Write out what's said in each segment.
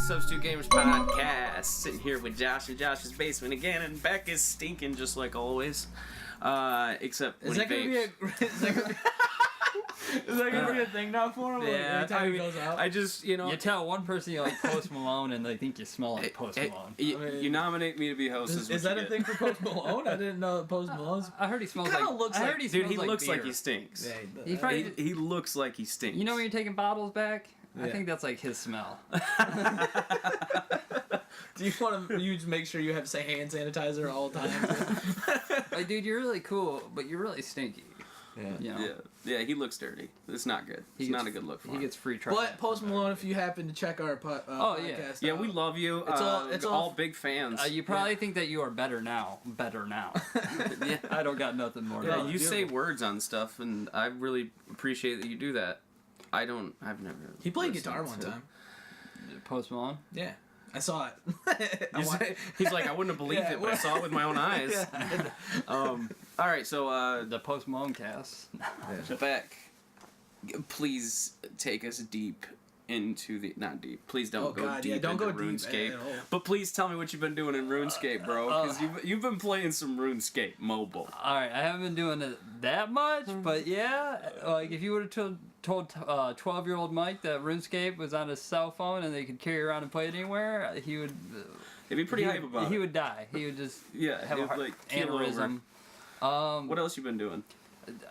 Substitute Gamers Podcast. Sitting here with Josh in Josh's basement again, and Beck is stinking just like always. Except when is that gonna be a thing now for him? Yeah, every time he goes out? I just, You tell one person you like Post Malone and they think you smell like Post Malone. You nominate me to be host. Is that a thing for Post Malone? I didn't know Post Malone's. I heard he smells Kinda like. looks I heard like- he Dude, smells he like looks beer. like he stinks. Yeah, He looks like he stinks. You know when you're taking bottles back? I Yeah. think that's like his smell. Do you want to? You just make sure you have hand sanitizer all the time. Like, dude, you're really cool, but you're really stinky. Yeah. You know? Yeah, he looks dirty. It's not good. It's not a good look for him. He gets free trial. But Post Malone, if you happen to check our podcast, Yeah, we love you. It's all big fans. You probably think that you are better now. Better now. Yeah. I don't got nothing more. Yeah, to you say words on stuff, and I really appreciate that you do that. I've never. He played listened guitar one to- time. Post Malone. Yeah, I saw it. He's like, I wouldn't have believed it, but I saw it with my own eyes. Yeah. All right, so The Post Malone cast. Beck, please take us deep into the not deep. Please don't go deep don't into go deep RuneScape. at all. But please tell me what you've been doing in RuneScape, bro, because you've been playing some RuneScape mobile. All right, I haven't been doing it that much, but yeah, like if you would have told 12-year-old Mike that RuneScape was on his cell phone and they could carry around and play it anywhere, he would. He'd be pretty hype about it. He would die. He would just have he a would, like, keel aneurysm. What else you been doing?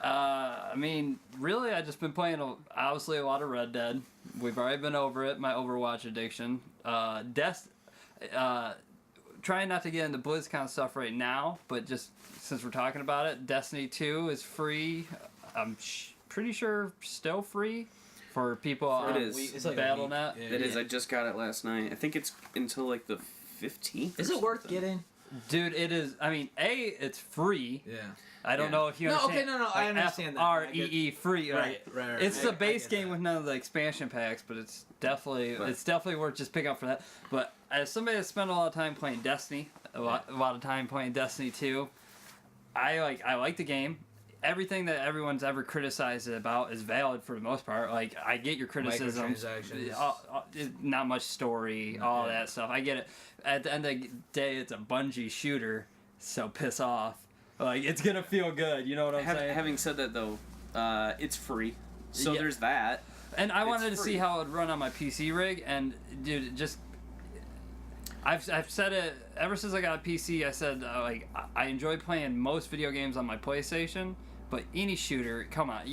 I mean, really, I just been playing obviously a lot of Red Dead. We've already been over it. My Overwatch addiction. Trying not to get into BlizzCon stuff right now, but just since we're talking about it, Destiny 2 is free. I'm pretty sure still free for people on Battle.net. It is. I just got it last night. I think it's until like the 15th. Is it worth getting? Dude, it is. I mean, it's free. Yeah. I don't know if you understand. I understand that. FREE free. Right. It's the base game with none of the expansion packs, but it's definitely worth just picking up for that. But as somebody that spent a lot of time playing Destiny, a lot of time playing Destiny 2, I like the game. Everything that everyone's ever criticized it about is valid for the most part. Like, I get your criticism. Not much story, all that stuff. I get it. At the end of the day, it's a Bungie shooter, so piss off. Like, it's gonna feel good, you know what I'm saying? Having said that, though, it's free, so there's that. And I wanted to see how it would run on my PC rig, and dude, I've said it ever since I got a PC. I said I enjoy playing most video games on my PlayStation, but any shooter, come on,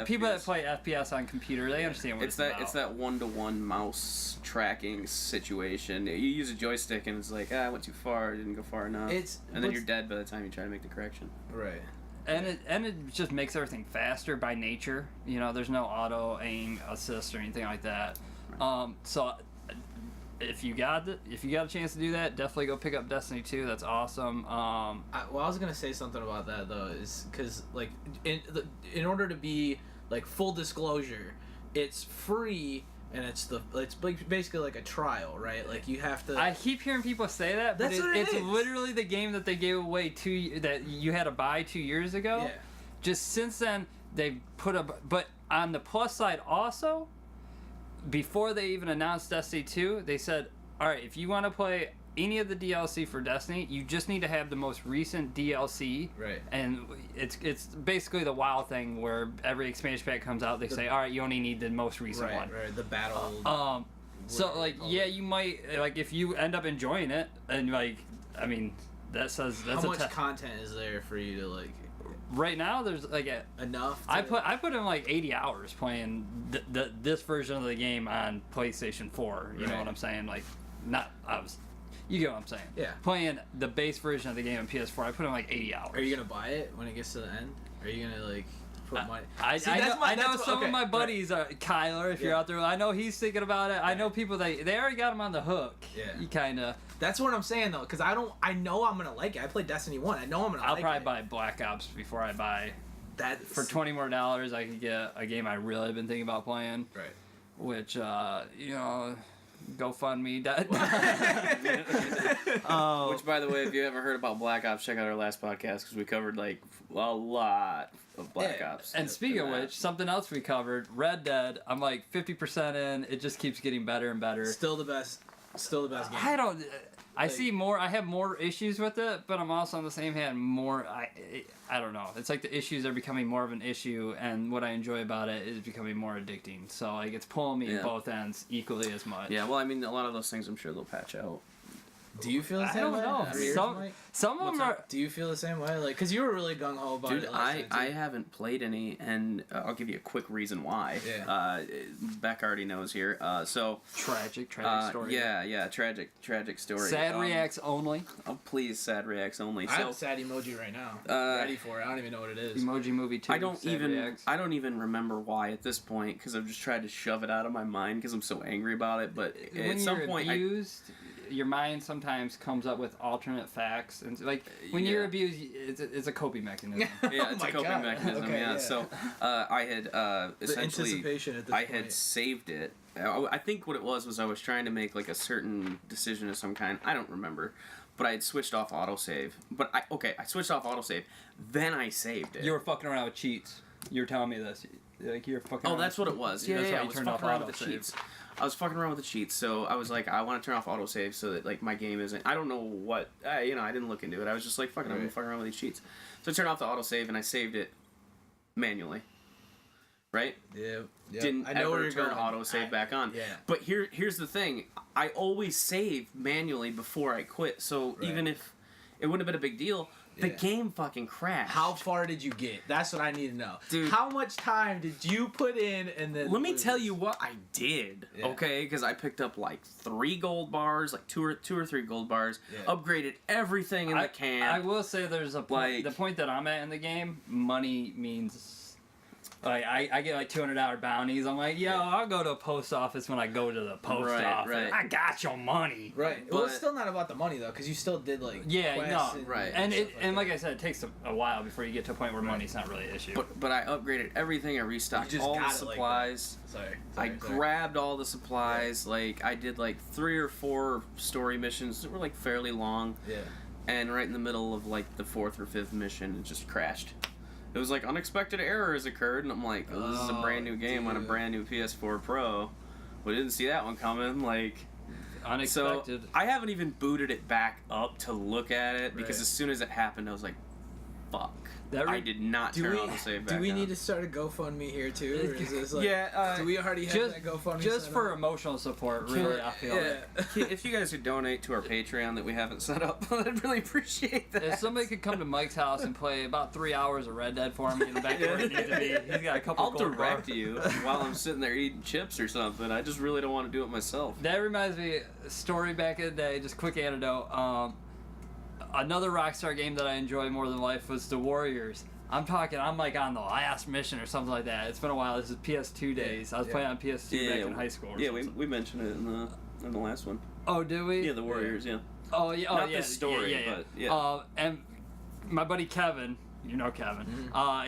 people that play FPS on computer, they understand what it's about. It's that 1-to-1 mouse tracking situation. You use a joystick and it's like, I went too far, I didn't go far enough, and then you're dead by the time you try to make the correction. Right. And it just makes everything faster by nature. You know, there's no auto aim assist or anything like that. So if you got a chance to do that, definitely go pick up Destiny 2. That's awesome. I was gonna say something about that though, is because like in order to be like full disclosure, it's free and it's basically like a trial, right? Like you have to. I keep hearing people say that, but it's literally the game that they gave away that you had to buy 2 years ago. Yeah. Just since then they've put but on the plus side also. Before they even announced Destiny 2, they said, all right, if you want to play any of the DLC for Destiny, you just need to have the most recent DLC. Right. And it's basically the WoW thing where every expansion pack comes out, they say, all right, you only need the most recent one. Right, the battle. So, like, yeah, you might, like, if you end up enjoying it, and, like, I mean, that's how much content is there for you to, like... Right now, there's like enough. I put in like 80 hours playing this version of the game on PlayStation 4. You know what I'm saying? Like, you get what I'm saying? Yeah. Playing the base version of the game on PS4, I put in like 80 hours. Are you gonna buy it when it gets to the end? Are you gonna like put money? I know some of my buddies are Kyler. If you're out there, I know he's thinking about it. I know people they already got him on the hook. Yeah. You kind of. That's what I'm saying though, because I know I'm gonna like it. I played Destiny 1. I know I'm gonna. I'll probably buy Black Ops before I buy. That for $20 more, I could get a game I really been thinking about playing. Right. Which GoFundMe. Which, by the way, if you ever heard about Black Ops, check out our last podcast because we covered like a lot of Black Ops. And speaking of which, something else we covered, Red Dead. I'm like 50% in. It just keeps getting better and better. Still the best. Still the best game. I don't. I see more. I have more issues with it, but I'm also on the same hand more. I don't know. It's like the issues are becoming more of an issue, and what I enjoy about it is becoming more addicting. So like it's pulling me at both ends equally as much. Yeah. Well, I mean, a lot of those things I'm sure they'll patch out. Do you feel the same way? I don't know. Some of them are. Do you feel the same way? Like, because you were really gung ho about it. Dude, I haven't played any, and I'll give you a quick reason why. Yeah. Beck already knows here. So tragic story. Yeah, tragic story. Sad reacts only. Oh, please, sad reacts only. I have a sad emoji right now. Ready for it. I don't even know what it is. Emoji movie 2. I don't even remember why at this point because I've just tried to shove it out of my mind because I'm so angry about it. But at some point, your mind sometimes comes up with alternate facts, and like when you're abused, it's a coping mechanism. Yeah, it's a coping mechanism. Okay, yeah. So I had essentially had saved it. I think what it was I was trying to make like a certain decision of some kind. I don't remember, but I had switched off autosave. But I switched off autosave. Then I saved it. You were fucking around with cheats. You were telling me this. Like you're fucking. Oh, that's what it was. Yeah, I was fucking around with the cheats. I was fucking around with the cheats, so I was like, I want to turn off autosave so that like my game isn't. I don't know what. I didn't look into it. I was just like, fucking, I'm fucking around with these cheats. So I turned off the autosave and I saved it manually. Right? Yeah. Didn't ever turn autosave back on. Yeah. But here's the thing. I always save manually before I quit. So even if it wouldn't have been a big deal. The game fucking crashed. How far did you get? That's what I need to know. Dude, how much time did you put in and then... Let me tell you what I did, okay? Because I picked up like 3 gold bars, like two or three gold bars, upgraded everything in the camp. I will say there's a point, the point that I'm at in the game, money means... Like, I get like $200 bounties. I'm like, I'll go to a post office when I go to the post office. Right. I got your money. Right. Well, it's still not about the money, though, because you still did, like, quests And like I said, it takes a while before you get to a point where money's not really an issue. But I upgraded everything. I restocked all the supplies. I grabbed all the supplies. Like, I did, like, 3 or 4 story missions that were, like, fairly long. Yeah. And right in the middle of, like, the 4th or 5th mission, it just crashed. It was like unexpected errors occurred, and I'm like, this is a brand new game on a brand new PS4 Pro. We didn't see that one coming. Like, unexpected. So I haven't even booted it back up to look at it because as soon as it happened, I was like, fuck. I did not turn on the save back. Do we need to start a GoFundMe here too? Or is this like, do we already have that GoFundMe? Just for emotional support, really. I feel if you guys could donate to our Patreon that we haven't set up, I'd really appreciate that. If somebody could come to Mike's house and play about 3 hours of Red Dead for him, get him back to where he needs to be. He's got a couple. I'll direct you while I'm sitting there eating chips or something. I just really don't want to do it myself. That reminds me, a story back in the day. Just quick anecdote. Another Rockstar game that I enjoy more than life was The Warriors. I'm like on the last mission or something like that. It's been a while. This is PS2 days. I was playing on PS2 back in high school. We mentioned it in the last one. Oh, did we? Yeah, The Warriors. Yeah. Oh yeah. Not the story, but yeah. And my buddy Kevin, you know Kevin.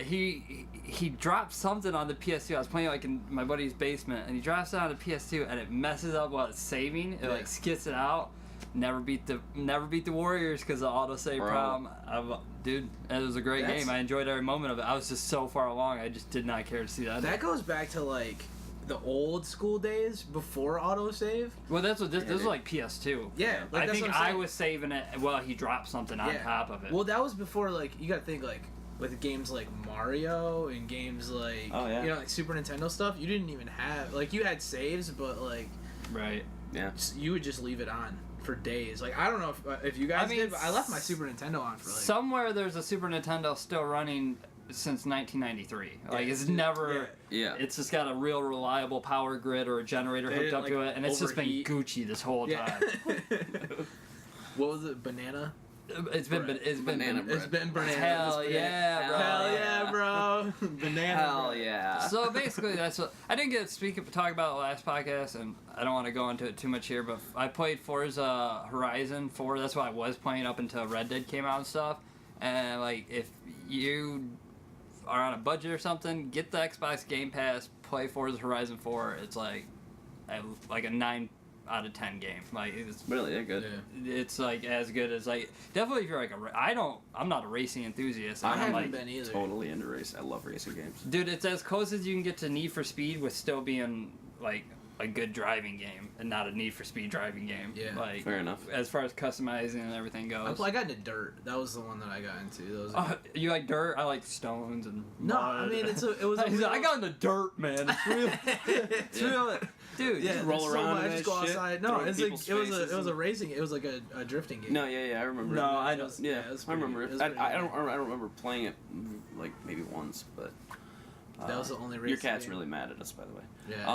He dropped something on the PS2. I was playing like in my buddy's basement, and he drops it on the PS2, and it messes up while it's saving. It like skits it out. Never beat the Warriors because of autosave problem. Dude, it was a great game. I enjoyed every moment of it. I was just so far along, I just did not care to see that. That goes back to like the old school days before autosave. Well, that's what this was like PS2. Yeah, like I think I was saving it while he dropped something on top of it. Well, that was before like you got to think like with games like Mario and games like like Super Nintendo stuff. You didn't even have like you had saves, but like you would just leave it on for days. Like I don't know if you guys did, but I left my Super Nintendo on for like somewhere. There's a Super Nintendo still running since 1993. Like it's never. It's just got a real reliable power grid or a generator hooked up to it, and it's just been Gucci this whole time. What was it? Banana. It's been banana. It's been banana. Hell yeah, bro. Hell yeah, bro. Banana. Hell yeah. So basically, that's what I didn't get to talk about the last podcast, and I don't want to go into it too much here. But I played Forza Horizon 4. That's what I was playing up until Red Dead came out and stuff. And like, if you are on a budget or something, get the Xbox Game Pass. Play Forza Horizon 4. It's like a 9 out of 10 game. Like it's really that good. It's like as good as like definitely if you're like I'm not a racing enthusiast. I haven't like, been either. Totally into racing. I love racing games. Dude, it's as close as you can get to Need for Speed with still being like a good driving game and not a Need for Speed driving game. Yeah, like, fair enough. As far as customizing and everything goes. I got into Dirt. That was the one that I got into. Those. You like Dirt? I like stones and no. mud. I mean, it was. I got into Dirt, man. It's real. It's real. Dude, yeah, roll around and just go shit, outside. No, it's like it was a racing. It was like a drifting game. No, yeah, I remember. No, I don't. Yeah, I remember it. I don't remember playing it like maybe once, but that was the only reason. Your cat's really mad at us, by the way. Yeah.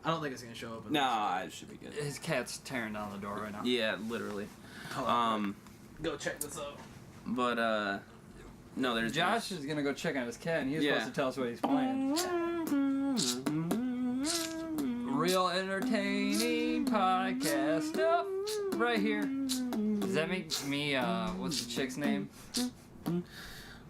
I don't think it's gonna show up. No, it should be good. His cat's tearing down the door right now. Yeah, literally. Go check this out. But no, there's Josh is gonna go check on his cat, and he's supposed to tell us what he's playing. Real entertaining podcast stuff right here. Does that make me? What's the chick's name?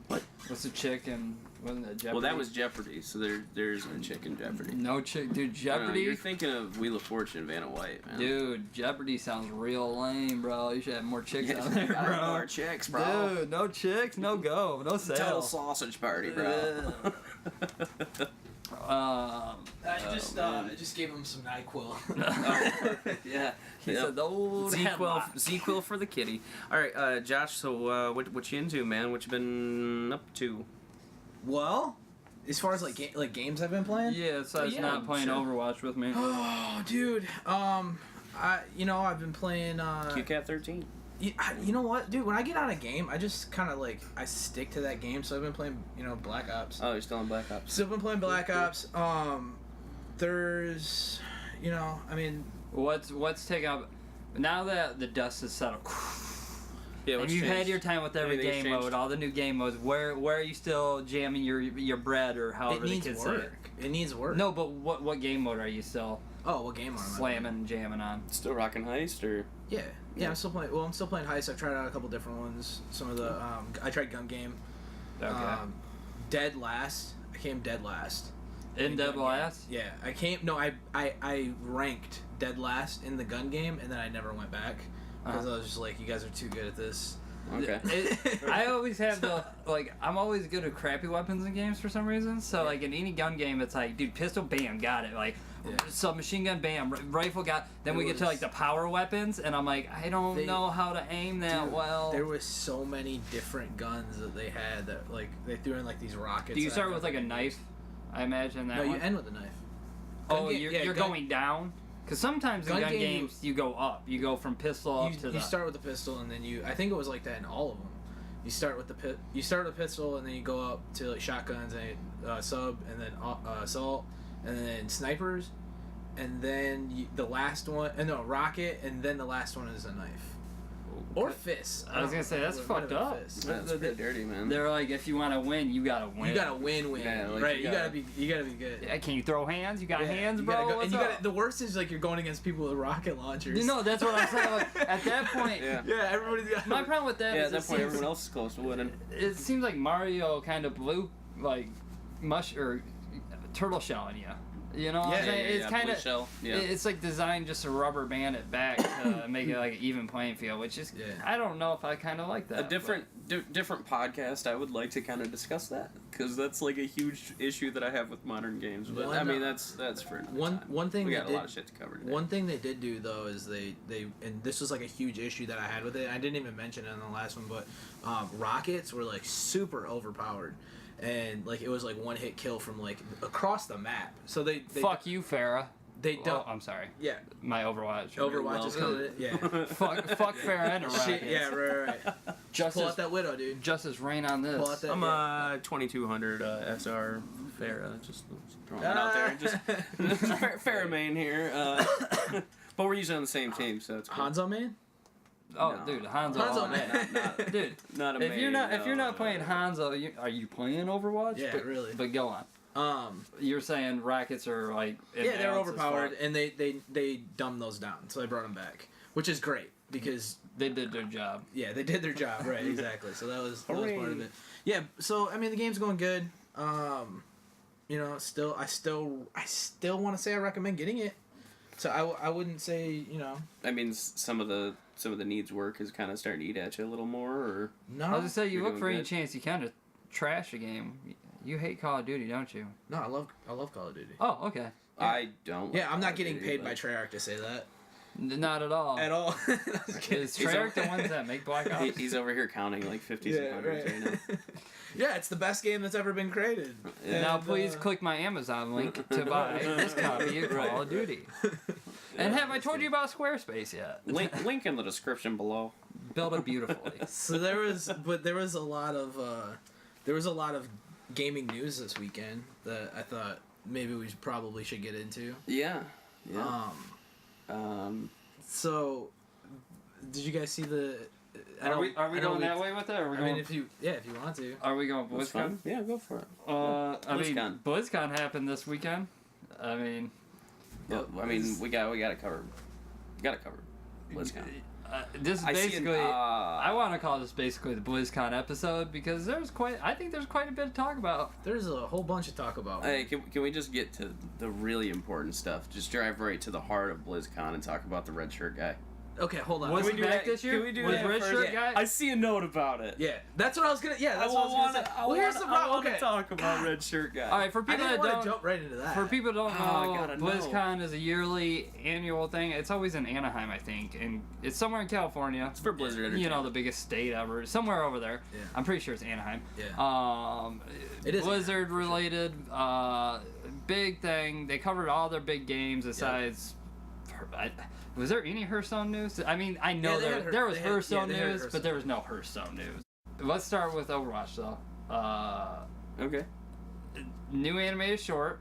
What? What's the chick and wasn't it Jeopardy? Well, that was Jeopardy, so there's no chick in Jeopardy. No chick, dude. Jeopardy. No, you're thinking of Wheel of Fortune, Vanna White, man. Dude, Jeopardy sounds real lame, bro. You should have more chicks out there, bro. bro. More chicks, bro. Dude, no chicks, no go, no sale. Total sausage party, bro. I just gave him some NyQuil. Oh, perfect. Yeah. He said the old Z-Quil for the kitty. All right, Josh. So what you into, man? What you been up to? Well, as far as like games I've been playing. Yeah, besides not playing Overwatch with me. Oh, dude. I've been playing. QCat 13. You know what, dude? When I get on a game, I just kind of I stick to that game. So I've been playing, Black Ops. Oh, you're still in Black Ops. Still been playing Black Ops. There's, What's taking up now that the dust has settled? Yeah, and you've had your time with every game mode, all the new game modes. Where are you still jamming your bread or however the kids say it? It needs work. No, but what game mode are you still? Oh, what game mode? Slamming and jamming on? Still rocking Heist or? Yeah. I'm still playing. Well, I'm still playing Heist. I've tried out a couple different ones. Some of the I tried Gun Game. Okay. Dead Last. I came dead last. In Dead Last? Yeah, I came. No, I ranked dead last in the gun game, and then I never went back because I was just like, you guys are too good at this. Okay. I always have I'm always good at crappy weapons in games for some reason. So in any gun game, it's like, dude, pistol, bam, got it. Submachine gun, bam, rifle, got. Then we get to the power weapons, and I'm like, I don't know how to aim that well. There was so many different guns that they had that they threw in these rockets. Do you start with a knife? I imagine that. No, you end with a knife. You're going down. Because sometimes in gun games you go up. You go from pistol up to the... You start with the pistol, and then I think it was like that in all of them. You start with the pistol, and then you go up to shotguns, and sub, and then assault, and then snipers, and then the last one, rocket, and then the last one is a knife. Or fists. I was gonna say, that's fucked up. That's pretty dirty, man. They're like, if you want to win, you gotta win. You gotta win. Yeah, right? You gotta be good. Yeah, can you throw hands? You got hands, bro? The worst is you're going against people with rocket launchers. That's what I'm saying. At that point, everybody's got. My problem with that is at that point everyone else is close to winning. It seems like Mario kind of blew turtle shell in you. It's kind of it's designed just to rubber band it back to make it an even playing field, which is I don't know if I kind of like that. A different podcast, I would like to kind of discuss that because that's a huge issue that I have with modern games. But that's for one thing. We got a lot of shit to cover today. One thing they did do though is they and this was a huge issue that I had with it. I didn't even mention it in the last one, but rockets were super overpowered. And it was one hit kill from across the map. So they fuck you, Farah. They don't. I'm sorry. Yeah. My Overwatch. Overwatch is coming in. Yeah. fuck Farah and a rocket. Yeah, right. Just pull out that Widow, dude. Justice rain on this. Pull out that, I'm 2200 SR Farah. Just throwing that out there. Just Farah main here. But we're usually on the same team, so it's cool. Hanzo main. Oh, no. Dude, Hanzo man. Dude, not a if you're not playing Hanzo, are you playing Overwatch? Yeah, really. But go on. You're saying rockets are they're overpowered, and they dumbed those down, so they brought them back, which is great because they did their job. Yeah, they did their job, right? Exactly. So that was part of it. Yeah. So the game's going good. I still want to say I recommend getting it. So I wouldn't say some of the needs work is kind of starting to eat at you a little more, or no. I was gonna say you look for any chance you kind of trash a game. You hate Call of Duty, don't you? No, I love Call of Duty. Oh, okay. Yeah. I don't. Yeah, I'm not getting paid by Treyarch to say that. Not at all. At all. Is Treyarch the ones that make Black Ops? He's over here counting like 50s and 100s right now. Yeah, it's the best game that's ever been created. Yeah. Now please click my Amazon link to buy this copy of Call of Duty. And have I told you about Squarespace yet? Link in the description below. Build it beautifully. So there was a lot of gaming news this weekend that I thought maybe we probably should get into. Yeah. So, did you guys see the? Are we going that way with it? Or are we going, if you want to. Are we going BlizzCon? Yeah, go for it. BlizzCon happened this weekend. I mean, we got it covered. Got it covered. BlizzCon. This is basically. I want to call this basically the BlizzCon episode because I think there's quite a bit to talk about. There's a whole bunch to talk about. Hey, can we just get to the really important stuff? Just drive right to the heart of BlizzCon and talk about the red shirt guy. Okay, hold on. Was he back this year? Can we do Was that red first? shirt guy? I see a note about it. Yeah, that's what I was gonna. Yeah, that's what I was gonna say. Well, here's the problem. Okay, talk about red shirt guy. All right, for people that don't jump right into that. For people that don't know, BlizzCon is a yearly annual thing. It's always in Anaheim, I think, and it's somewhere in California. It's for Blizzard Entertainment. You know, the biggest state ever, somewhere over there. Yeah. I'm pretty sure it's Anaheim. Yeah. It is Blizzard related, big thing. They covered all their big games besides. Was there any Hearthstone news? I mean, I know there was Hearthstone news, but there was no Hearthstone news. Let's start with Overwatch, though. Okay. New animated short.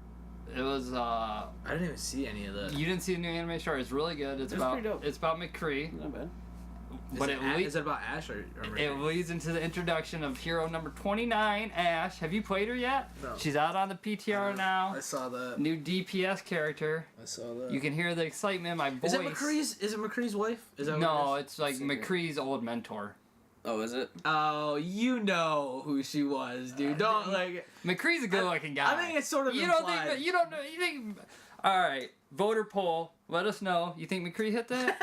It was. I didn't even see any of that. You didn't see the new animated short. It's really good. It's about McCree. Not bad. But is it about Ash or it leads into the introduction of hero number 29, Ash. Have you played her yet? No. She's out on the PTR now. I saw that. New DPS character. I saw that. You can hear the excitement in my voice. Is it McCree's wife? Is that no, it's like McCree's old mentor. Oh, is it? Oh, you know who she was, dude. Don't McCree's a good-looking guy. I think it's sort of you implied. don't think you don't know you think. All right, voter poll. Let us know. You think McCree hit that?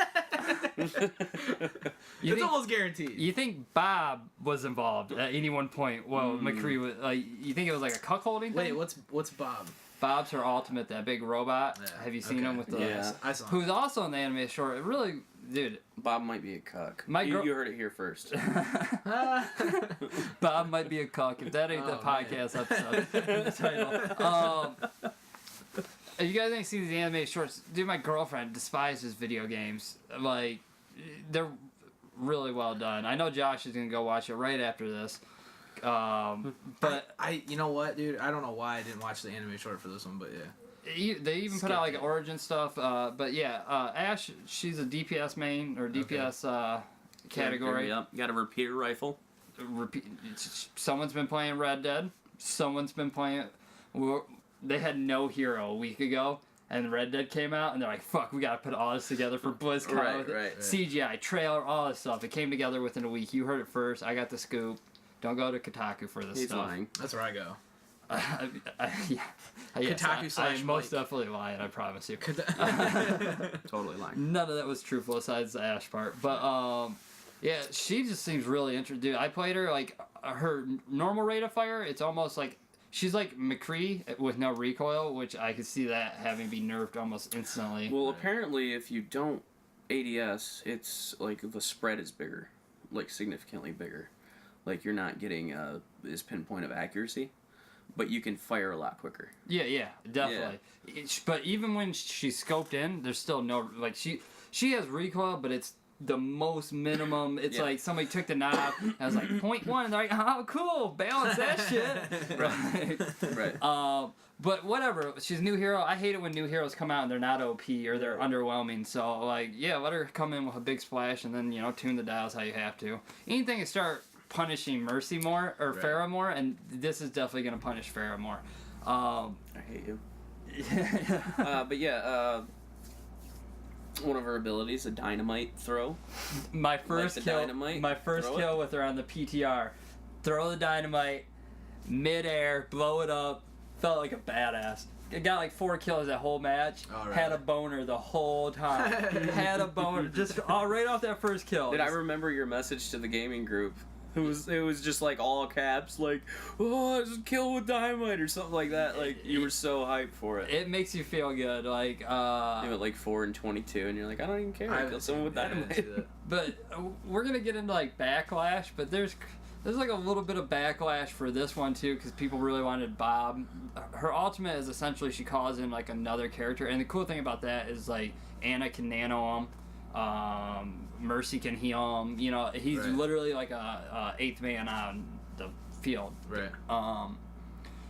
It's almost guaranteed. You think Bob was involved at any one point? Well, McCree was like. You think it was like a cuckolding thing? Wait, what's Bob? Bob's her ultimate, that big robot. Yeah. Have you seen him with the? Yeah, I saw him. Who's also in the anime short? It really, dude. Bob might be a cuck. You heard it here first. Bob might be a cuck. If that ain't the podcast episode, the title. If you guys ain't seen the anime shorts, dude, my girlfriend despises video games. Like, they're really well done. I know Josh is gonna go watch it right after this. But you know what, dude? I don't know why I didn't watch the anime short for this one, but yeah. They even put out like origin stuff. But yeah, Ash, she's a DPS main or DPS category. Yep. Got a repeater rifle. Someone's been playing Red Dead. Someone's been playing. They had no hero a week ago, and Red Dead came out, and they're like, "Fuck, we gotta put all this together for BlizzCon." Right. CGI, trailer, all this stuff. It came together within a week. You heard it first. I got the scoop. Don't go to Kotaku for this stuff. Lying. That's where I go. Kotaku I'm most definitely lying. I promise you. Totally lying. None of that was truthful besides the Ash part, but yeah, she just seems really interesting. Dude, I played her like her normal rate of fire. It's almost like. She's like McCree with no recoil, which I could see that having been nerfed almost instantly. Well, apparently, if you don't ADS, it's like the spread is bigger, like significantly bigger. Like you're not getting this pinpoint of accuracy, but you can fire a lot quicker. Yeah, definitely. Yeah. But even when she's scoped in, there's still no like she has recoil, but it's the most minimum. It's like somebody took the knob and I was like 0.1 and they're like, oh cool, balance that shit. Right. But whatever, she's a new hero. I hate it when new heroes come out and they're not OP or they're underwhelming. So like, yeah, let her come in with a big splash and then, tune the dials how you have to. Anything to start punishing Mercy more or Pharah more, and this is definitely gonna punish Pharah more. I hate you. But yeah, one of her abilities, a dynamite throw. My first kill with her on the PTR. Throw the dynamite, mid-air, blow it up, felt like a badass. I got like 4 kills that whole match. Oh, really? Had a boner the whole time. Had a boner just right off that first kill. Did I remember your message to the gaming group It was just like all caps, like, oh, just kill with dynamite or something like that. Like you were so hyped for it. It makes you feel good. Like you went like 4-22, and you're like, I don't even care. I kill someone with dynamite. But we're gonna get into like backlash, but there's like a little bit of backlash for this one too, because people really wanted Bob. Her ultimate is essentially she calls in like another character, and the cool thing about that is like Anna can nano him. Mercy can heal him. You know, he's literally like a eighth man on the field. Right.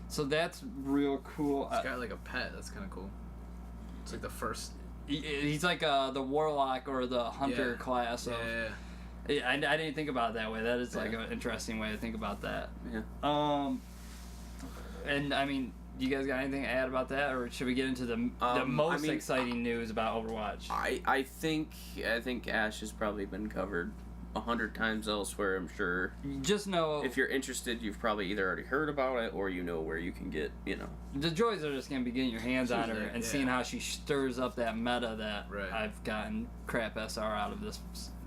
So that's real cool. He's got like a pet. That's kind of cool. It's like the first. He's like the warlock or the hunter class. I didn't think about it that way. That is like an interesting way to think about that. Yeah. And I mean, you guys got anything to add about that, or should we get into the most exciting news about Overwatch? I think Ash has probably been covered 100 times elsewhere. I'm sure. Just know if you're interested, you've probably either already heard about it or you know where you can get. The joys are just gonna be getting your hands on her and seeing how she stirs up that meta that I've gotten crap SR out of this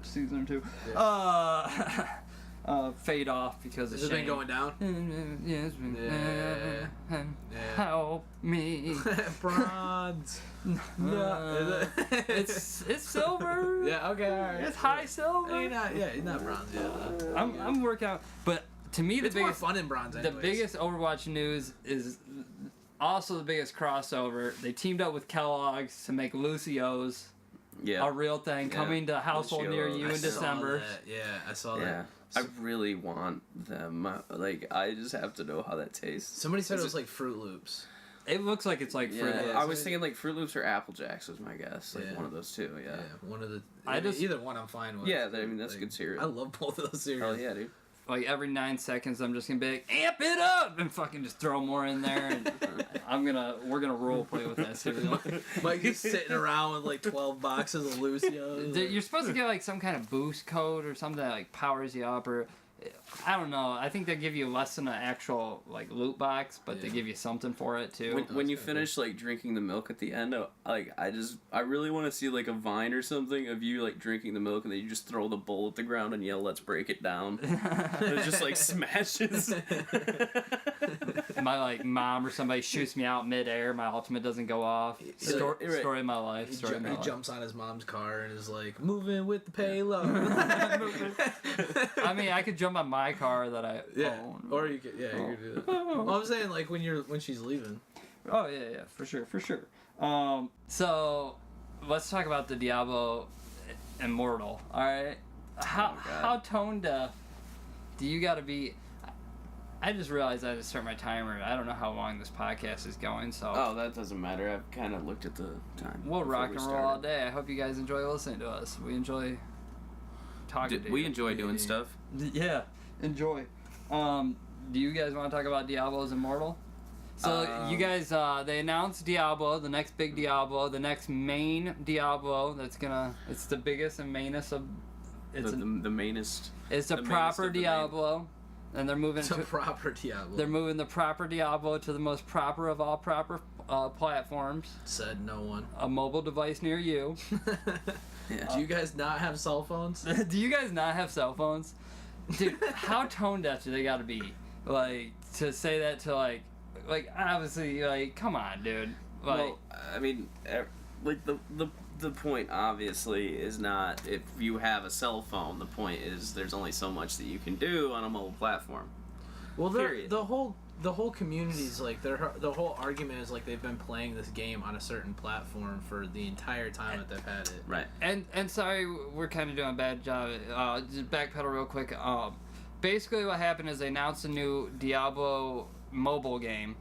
season too. Yeah. Fade off because has it been going down? Yes. Help me. Bronze. No. It's silver. Yeah. Okay. All right. It's high silver. He's not bronze yet. I'm working out, but to me the biggest more fun in bronze. Anyways. The biggest Overwatch news is also the biggest crossover. They teamed up with Kellogg's to make Lucio's. A real thing coming to a household near you in December. I saw that. I really want them. Like, I just have to know how that tastes. Somebody said it was like Fruit Loops. It looks like it's like Fruit Loops. I was thinking like Fruit Loops or Apple Jacks was my guess. Like one of those two. Yeah. One of the. Either one I'm fine with. Yeah, I mean that's a good cereal. I love both of those cereals. Oh yeah, dude. Like every 9 seconds, I'm just gonna be like, amp it up, and fucking just throw more in there, and we're gonna role play with that cereal. Mike is sitting around with like 12 boxes of Lucios. You're supposed to get like some kind of boost code or something that like powers you up, or I don't know. I think they give you less than an actual like loot box, but they give you something for it too. When you finish like drinking the milk at the end, I really want to see like a vine or something of you like drinking the milk and then you just throw the bowl at the ground and yell, "Let's break it down!" It just like smashes. My like mom or somebody shoots me out midair. My ultimate doesn't go off. Story of my life. He jumps on his mom's car and is like, "Moving with the payload." I mean, I could jump on my car that I own. Or you could, you could do that. Well, I'm saying like when she's leaving. Oh yeah, for sure. So let's talk about the Diablo Immortal. All right, how tone deaf do you got to be? I just realized I had to start my timer. I don't know how long this podcast is going, so. Oh, that doesn't matter. I've kind of looked at the time. We'll rock and roll all day. I hope you guys enjoy listening to us. We enjoy talking to you. We enjoy doing stuff. Yeah, enjoy. Do you guys want to talk about Diablo's Immortal? So you guys, they announced Diablo, the next big Diablo, the next main Diablo. It's the biggest and mainest of. It's the mainest. It's the proper Diablo. And they're moving proper Diablo. They're moving the proper Diablo to the most proper of all proper platforms. Said no one. A mobile device near you. Yeah. Do you guys not have cell phones? Do you guys not have cell phones? Dude, how tone deaf do they got to be? Like, to say that to, like, obviously, like, come on, dude. Like, well, I mean, like, the point, obviously, is not if you have a cell phone. The point is there's only so much that you can do on a mobile platform. Well, the whole community's like the whole argument is like they've been playing this game on a certain platform for the entire time that they've had it. Right. And sorry, we're kind of doing a bad job. Just backpedal real quick. Basically, what happened is they announced a new Diablo mobile game.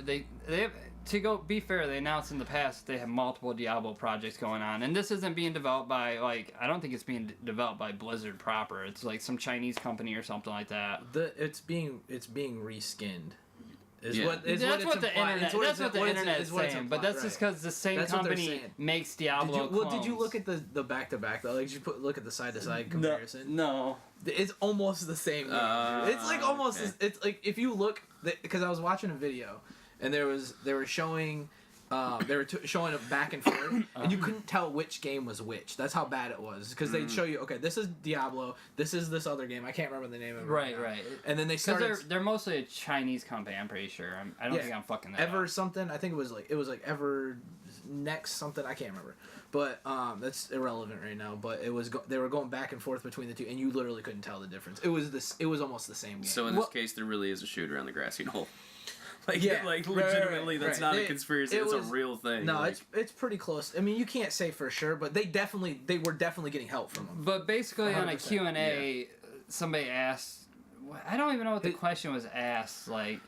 They have. To be fair, they announced in the past they have multiple Diablo projects going on, and this isn't being developed by I don't think it's being developed by Blizzard proper. It's like some Chinese company or something like that. It's being reskinned. That's what the internet's saying, but that's just because the same company makes Diablo. Did you look at the back to back though? Like, did you look at the side to side comparison? No. It's almost the same game. It's like almost. Okay. It's like if you look, because I was watching a video. And they were showing They were showing it back and forth, and you couldn't tell which game was which. That's how bad it was, because they'd show you, okay, this is Diablo, this is this other game. I can't remember the name of it. Right. And then they started. They're mostly a Chinese company. I'm pretty sure. I don't think I'm fucking that Ever up. something. I think it was like Ever Next something. I can't remember. But that's irrelevant right now. But it was they were going back and forth between the two, and you literally couldn't tell the difference. It was almost the same game. So in this case, there really is a shooter on the grassy knoll. Like, yeah, legitimately, that's not a conspiracy. It's a real thing. No, it's pretty close. I mean, you can't say for sure, but they were definitely getting help from them. But basically, 100%. On a Q&A, somebody asked, I don't even know what the question was asked. Like,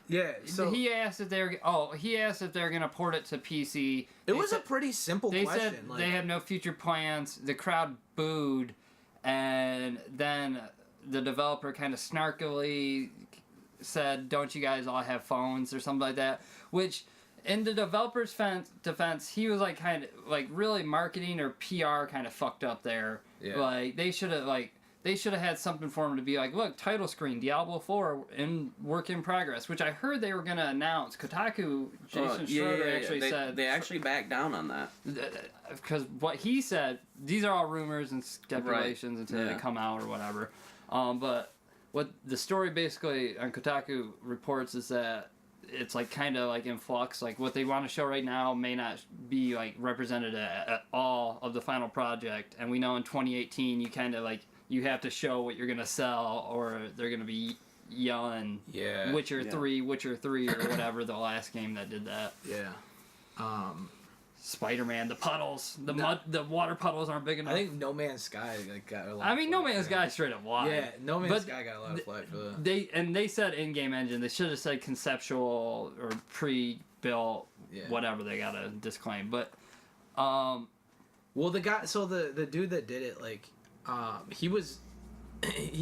so he asked if they're gonna port it to PC. It was a pretty simple question. They said they have no future plans. The crowd booed, and then the developer kind of snarkily said, "Don't you guys all have phones?" or something like that. Which, in the developer's defense, he was like kind of like really marketing or PR kind of fucked up there. Yeah. Like they should have had something for him to be like, look, title screen, Diablo 4 in work in progress, which I heard they were gonna announce. Kotaku, Jason Schroeder actually said they actually backed down on that because what he said, these are all rumors and speculations until they come out or whatever. But what the story basically on Kotaku reports is that it's like kind of like in flux. Like what they want to show right now may not be like represented at all of the final project. And we know in 2018 you kind of like you have to show what you're gonna sell or they're gonna be yelling Witcher 3 or whatever the last game that did that. Spider-Man, the puddles, the water puddles aren't big enough. I think No Man's Sky got a lot. I mean, No Man's Sky straight up wide. Yeah, No Man's Sky got a lot of flack for that. They said in-game engine. They should have said conceptual or pre-built, whatever they gotta disclaim. But, well, the guy, so the dude that did it, like, he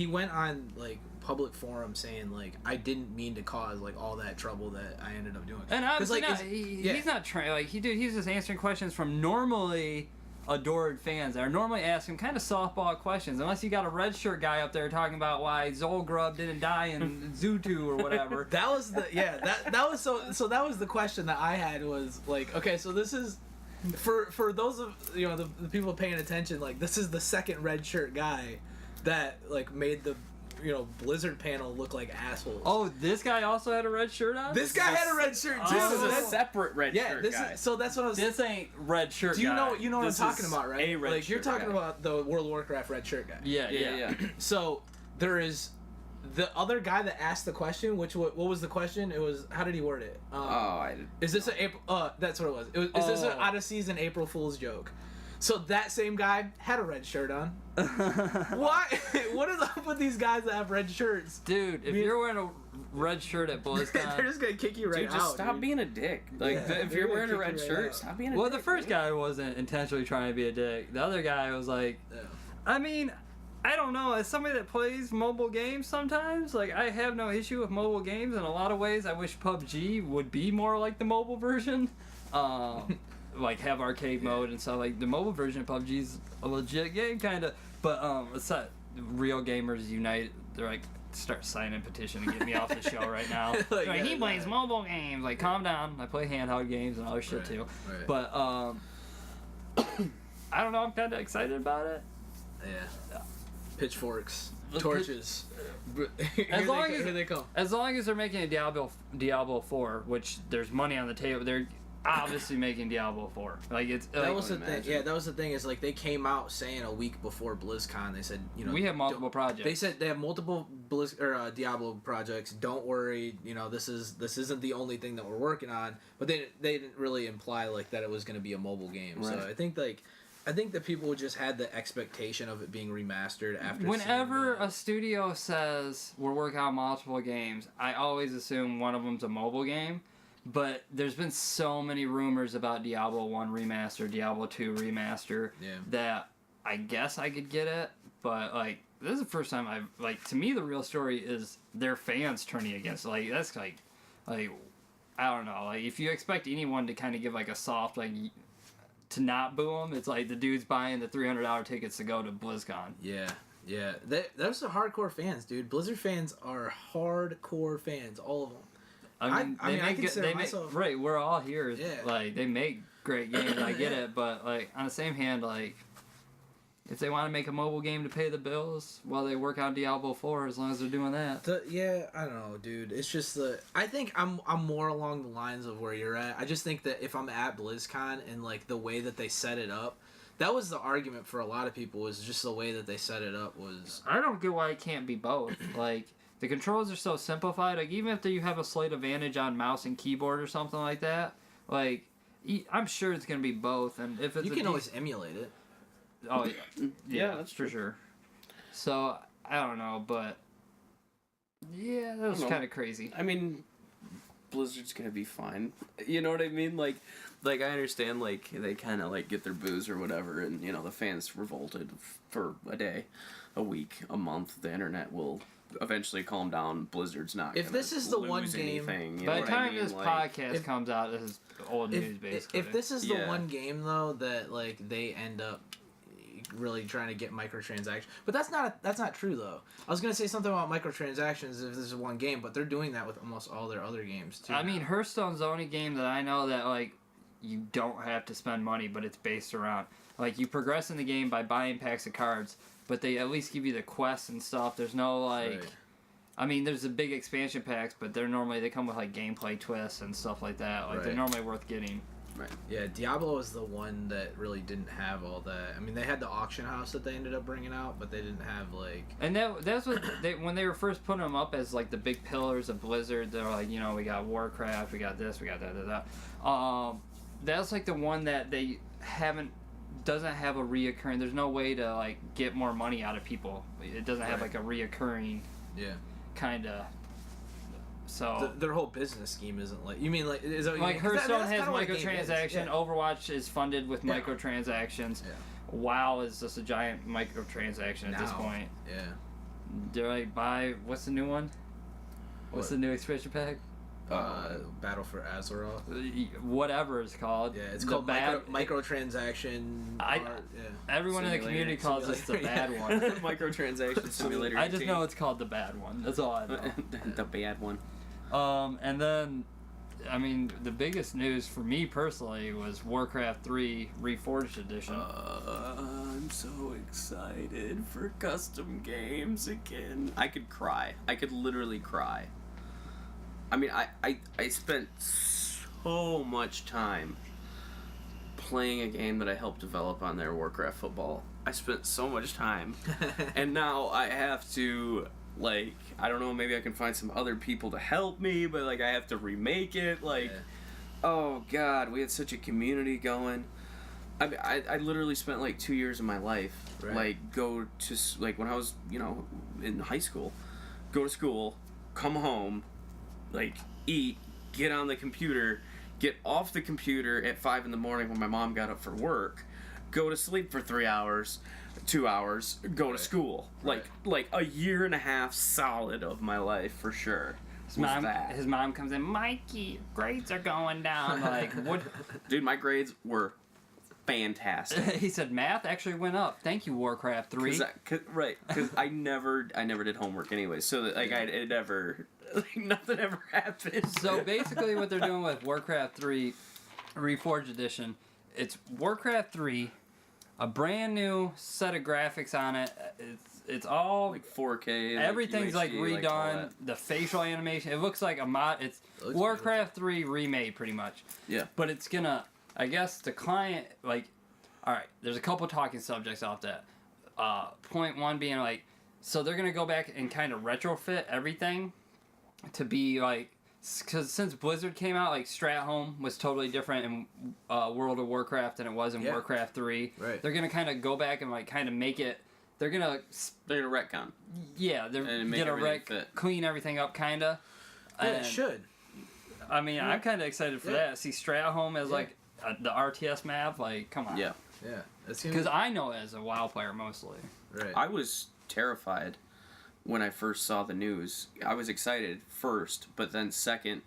went on like public forum saying like I didn't mean to cause like all that trouble that I ended up doing. And obviously like, he's not trying. Like he's just answering questions from normally adored fans that are normally asking kind of softball questions. Unless you got a red shirt guy up there talking about why Zolgrub didn't die in Zoo2 or whatever. That was that was so that was the question that I had was like, okay, so this is for those of the people paying attention, like this is the second red shirt guy that like made the Blizzard panel look like assholes. Oh, this guy also had a red shirt on? This guy had a red shirt too. This is a separate red shirt guy. So that's what I was. This ain't red shirt guy. You know what I'm talking about, right? A red like shirt you're talking guy. about the World of Warcraft red shirt guy. Yeah. So there is the other guy that asked the question. What was the question? It was, how did he word it? Is this an April? That's what it was. Is this an out of season April Fool's joke? So that same guy had a red shirt on. Why? What is up with these guys that have red shirts? Dude, if you're wearing a red shirt at BlizzCon... they're just going to kick you right out. Just stop being a dick. Like, if you're wearing a red shirt, stop being a dick. Well, the first guy wasn't intentionally trying to be a dick. The other guy was like... I mean, I don't know. As somebody that plays mobile games sometimes, like, I have no issue with mobile games. In a lot of ways, I wish PUBG would be more like the mobile version. Like have arcade mode and stuff. Like the mobile version of PUBG is a legit game, kind of. But it's not Real Gamers Unite. They're like start signing petition to get me off the show right now. He plays mobile games. Like calm down. I play handheld games and other shit too. Right. But I don't know. I'm kind of excited about it. Yeah. Pitchforks, torches. Here they come. As long as they're making a Diablo 4, which there's money on the table, they're obviously making Diablo 4. Like it's that was the thing. Yeah, that was the thing. Is like they came out saying a week before BlizzCon, they said we have multiple projects. They said they have multiple Diablo projects. Don't worry, this isn't the only thing that we're working on. But they didn't really imply like that it was going to be a mobile game. Right. So I think that people just had the expectation of it being remastered after. Whenever a studio says we're working on multiple games, I always assume one of them's a mobile game. But there's been so many rumors about Diablo 1 remaster, Diablo 2 remaster, that I guess I could get it. But, like, this is the first time I've, like, to me the real story is their fans turning against it. Like, that's, like, I don't know. Like, if you expect anyone to kind of give, like, a soft, like, to not boo them, it's like the dude's buying the $300 tickets to go to BlizzCon. Yeah. Those are hardcore fans, dude. Blizzard fans are hardcore fans, all of them. I mean, they make right. We're all here. Yeah. Like they make great games. I get it, but like on the same hand, like if they want to make a mobile game to pay the bills while they work on Diablo 4, as long as they're doing that. I don't know, dude. It's just I think I'm more along the lines of where you're at. I just think that if I'm at BlizzCon and like the way that they set it up, that was the argument for a lot of people. Was just the way that they set it up was. I don't get why it can't be both. Like. The controls are so simplified. Like even if you have a slight advantage on mouse and keyboard or something like that, like I'm sure it's gonna be both. And if it's you can always emulate it. Oh yeah, that's for sure. So I don't know, but yeah, that was kind of crazy. I mean, Blizzard's gonna be fine. You know what I mean? Like I understand like they kind of like get their boos or whatever, and you know the fans revolted for a day, a week, a month. The internet will eventually calm down. Blizzard's not. If this is the one game, anything, by the time this podcast comes out, this is old news basically. If this is the one game though that like they end up really trying to get microtransactions, but that's not true though. I was gonna say something about microtransactions if this is one game, but they're doing that with almost all their other games too. I mean, Hearthstone's the only game that I know that like you don't have to spend money, but it's based around like you progress in the game by buying packs of cards. But they at least give you the quests and stuff. There's no, like... Right. I mean, there's the big expansion packs, but they come with, like, gameplay twists and stuff like that. Like, they're normally worth getting. Right. Yeah, Diablo is the one that really didn't have all that. I mean, they had the auction house that they ended up bringing out, but they didn't have, like... And that's what... when they were first putting them up as, like, the big pillars of Blizzard, they were like, you know, we got Warcraft, we got this, we got that. That's, like, the one that they doesn't have a reoccurring. There's no way to like get more money out of people. It doesn't have like a reoccurring. Yeah. Kind of. So their whole business scheme isn't like you mean like is that like Hearthstone has microtransaction. Yeah. Overwatch is funded with microtransactions. Yeah. WoW is just a giant microtransaction at this point. Yeah. Do I buy what's the new one? What's the new expansion pack? Battle for Azeroth. Whatever it's called. Yeah, it's called microtransaction. Everyone in the community calls this the bad one. Microtransaction simulator. I just know it's called the bad one. That's all I know. The bad one. And then, I mean, the biggest news for me personally was Warcraft 3 Reforged Edition. I'm so excited for custom games again. I could cry. I could literally cry. I mean, I spent so much time playing a game that I helped develop on their Warcraft football. I spent so much time. And now I have to, like, I don't know, maybe I can find some other people to help me, but, like, I have to remake it. Like, oh, God, we had such a community going. I literally spent, like, 2 years of my life, like, go to, like, when I was, you know, in high school, go to school, come home, like, eat, get on the computer, get off the computer at 5 in the morning when my mom got up for work, go to sleep for 3 hours, 2 hours, go to school. Like a year and a half solid of my life for sure. His mom comes in, Mikey, grades are going down. Like, what? Dude, my grades were fantastic. He said math actually went up. Thank you, Warcraft 3. Because I never did homework anyway, so that, like, it never... Like, nothing ever happened. So basically what they're doing with Warcraft 3 Reforged Edition, it's Warcraft 3, a brand new set of graphics on it. It's all... Like 4K. Everything's like UHD, redone. The facial animation. It looks like a mod. It's Warcraft 3 remade pretty much. Yeah. But it's gonna... I guess the client... Like... Alright, there's a couple talking subjects off that. Point one being like... So they're gonna go back and kind of retrofit everything to be like, because since Blizzard came out, like Strat-Home was totally different in World of Warcraft than it was in Warcraft 3. Right. They're gonna kind of go back and like kind of make it. They're gonna retcon. Yeah, they're gonna clean everything up, kind of. Yeah, it should. I mean, I'm kind of excited for that. See Strat-Home as like the RTS map. Like, come on. Yeah. Yeah. Because I know it as a WoW player mostly. Right. I was terrified when I first saw the news. I was excited first, but then second,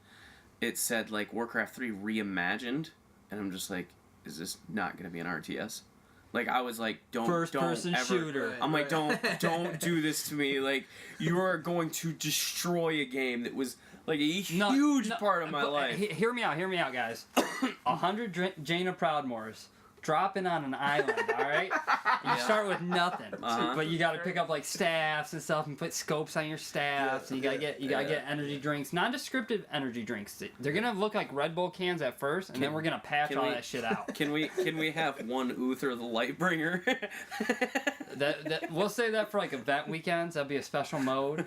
it said like Warcraft 3 reimagined, and I'm just like, is this not going to be an RTS? Like, I was like, don't person ever, shooter. I'm like, don't do this to me. Like, you are going to destroy a game that was like a huge part of my life. Hear me out, guys. 100 Jaina Proudmores. Dropping on an island, all right? You start with nothing, but you got to pick up like staffs and stuff, and put scopes on your staffs. And you gotta get energy drinks, non-descriptive energy drinks. They're gonna look like Red Bull cans at first, and then we're gonna patch all that shit out. Can we have one Uther the Lightbringer? that we'll say that for like event weekends. That'd be a special mode.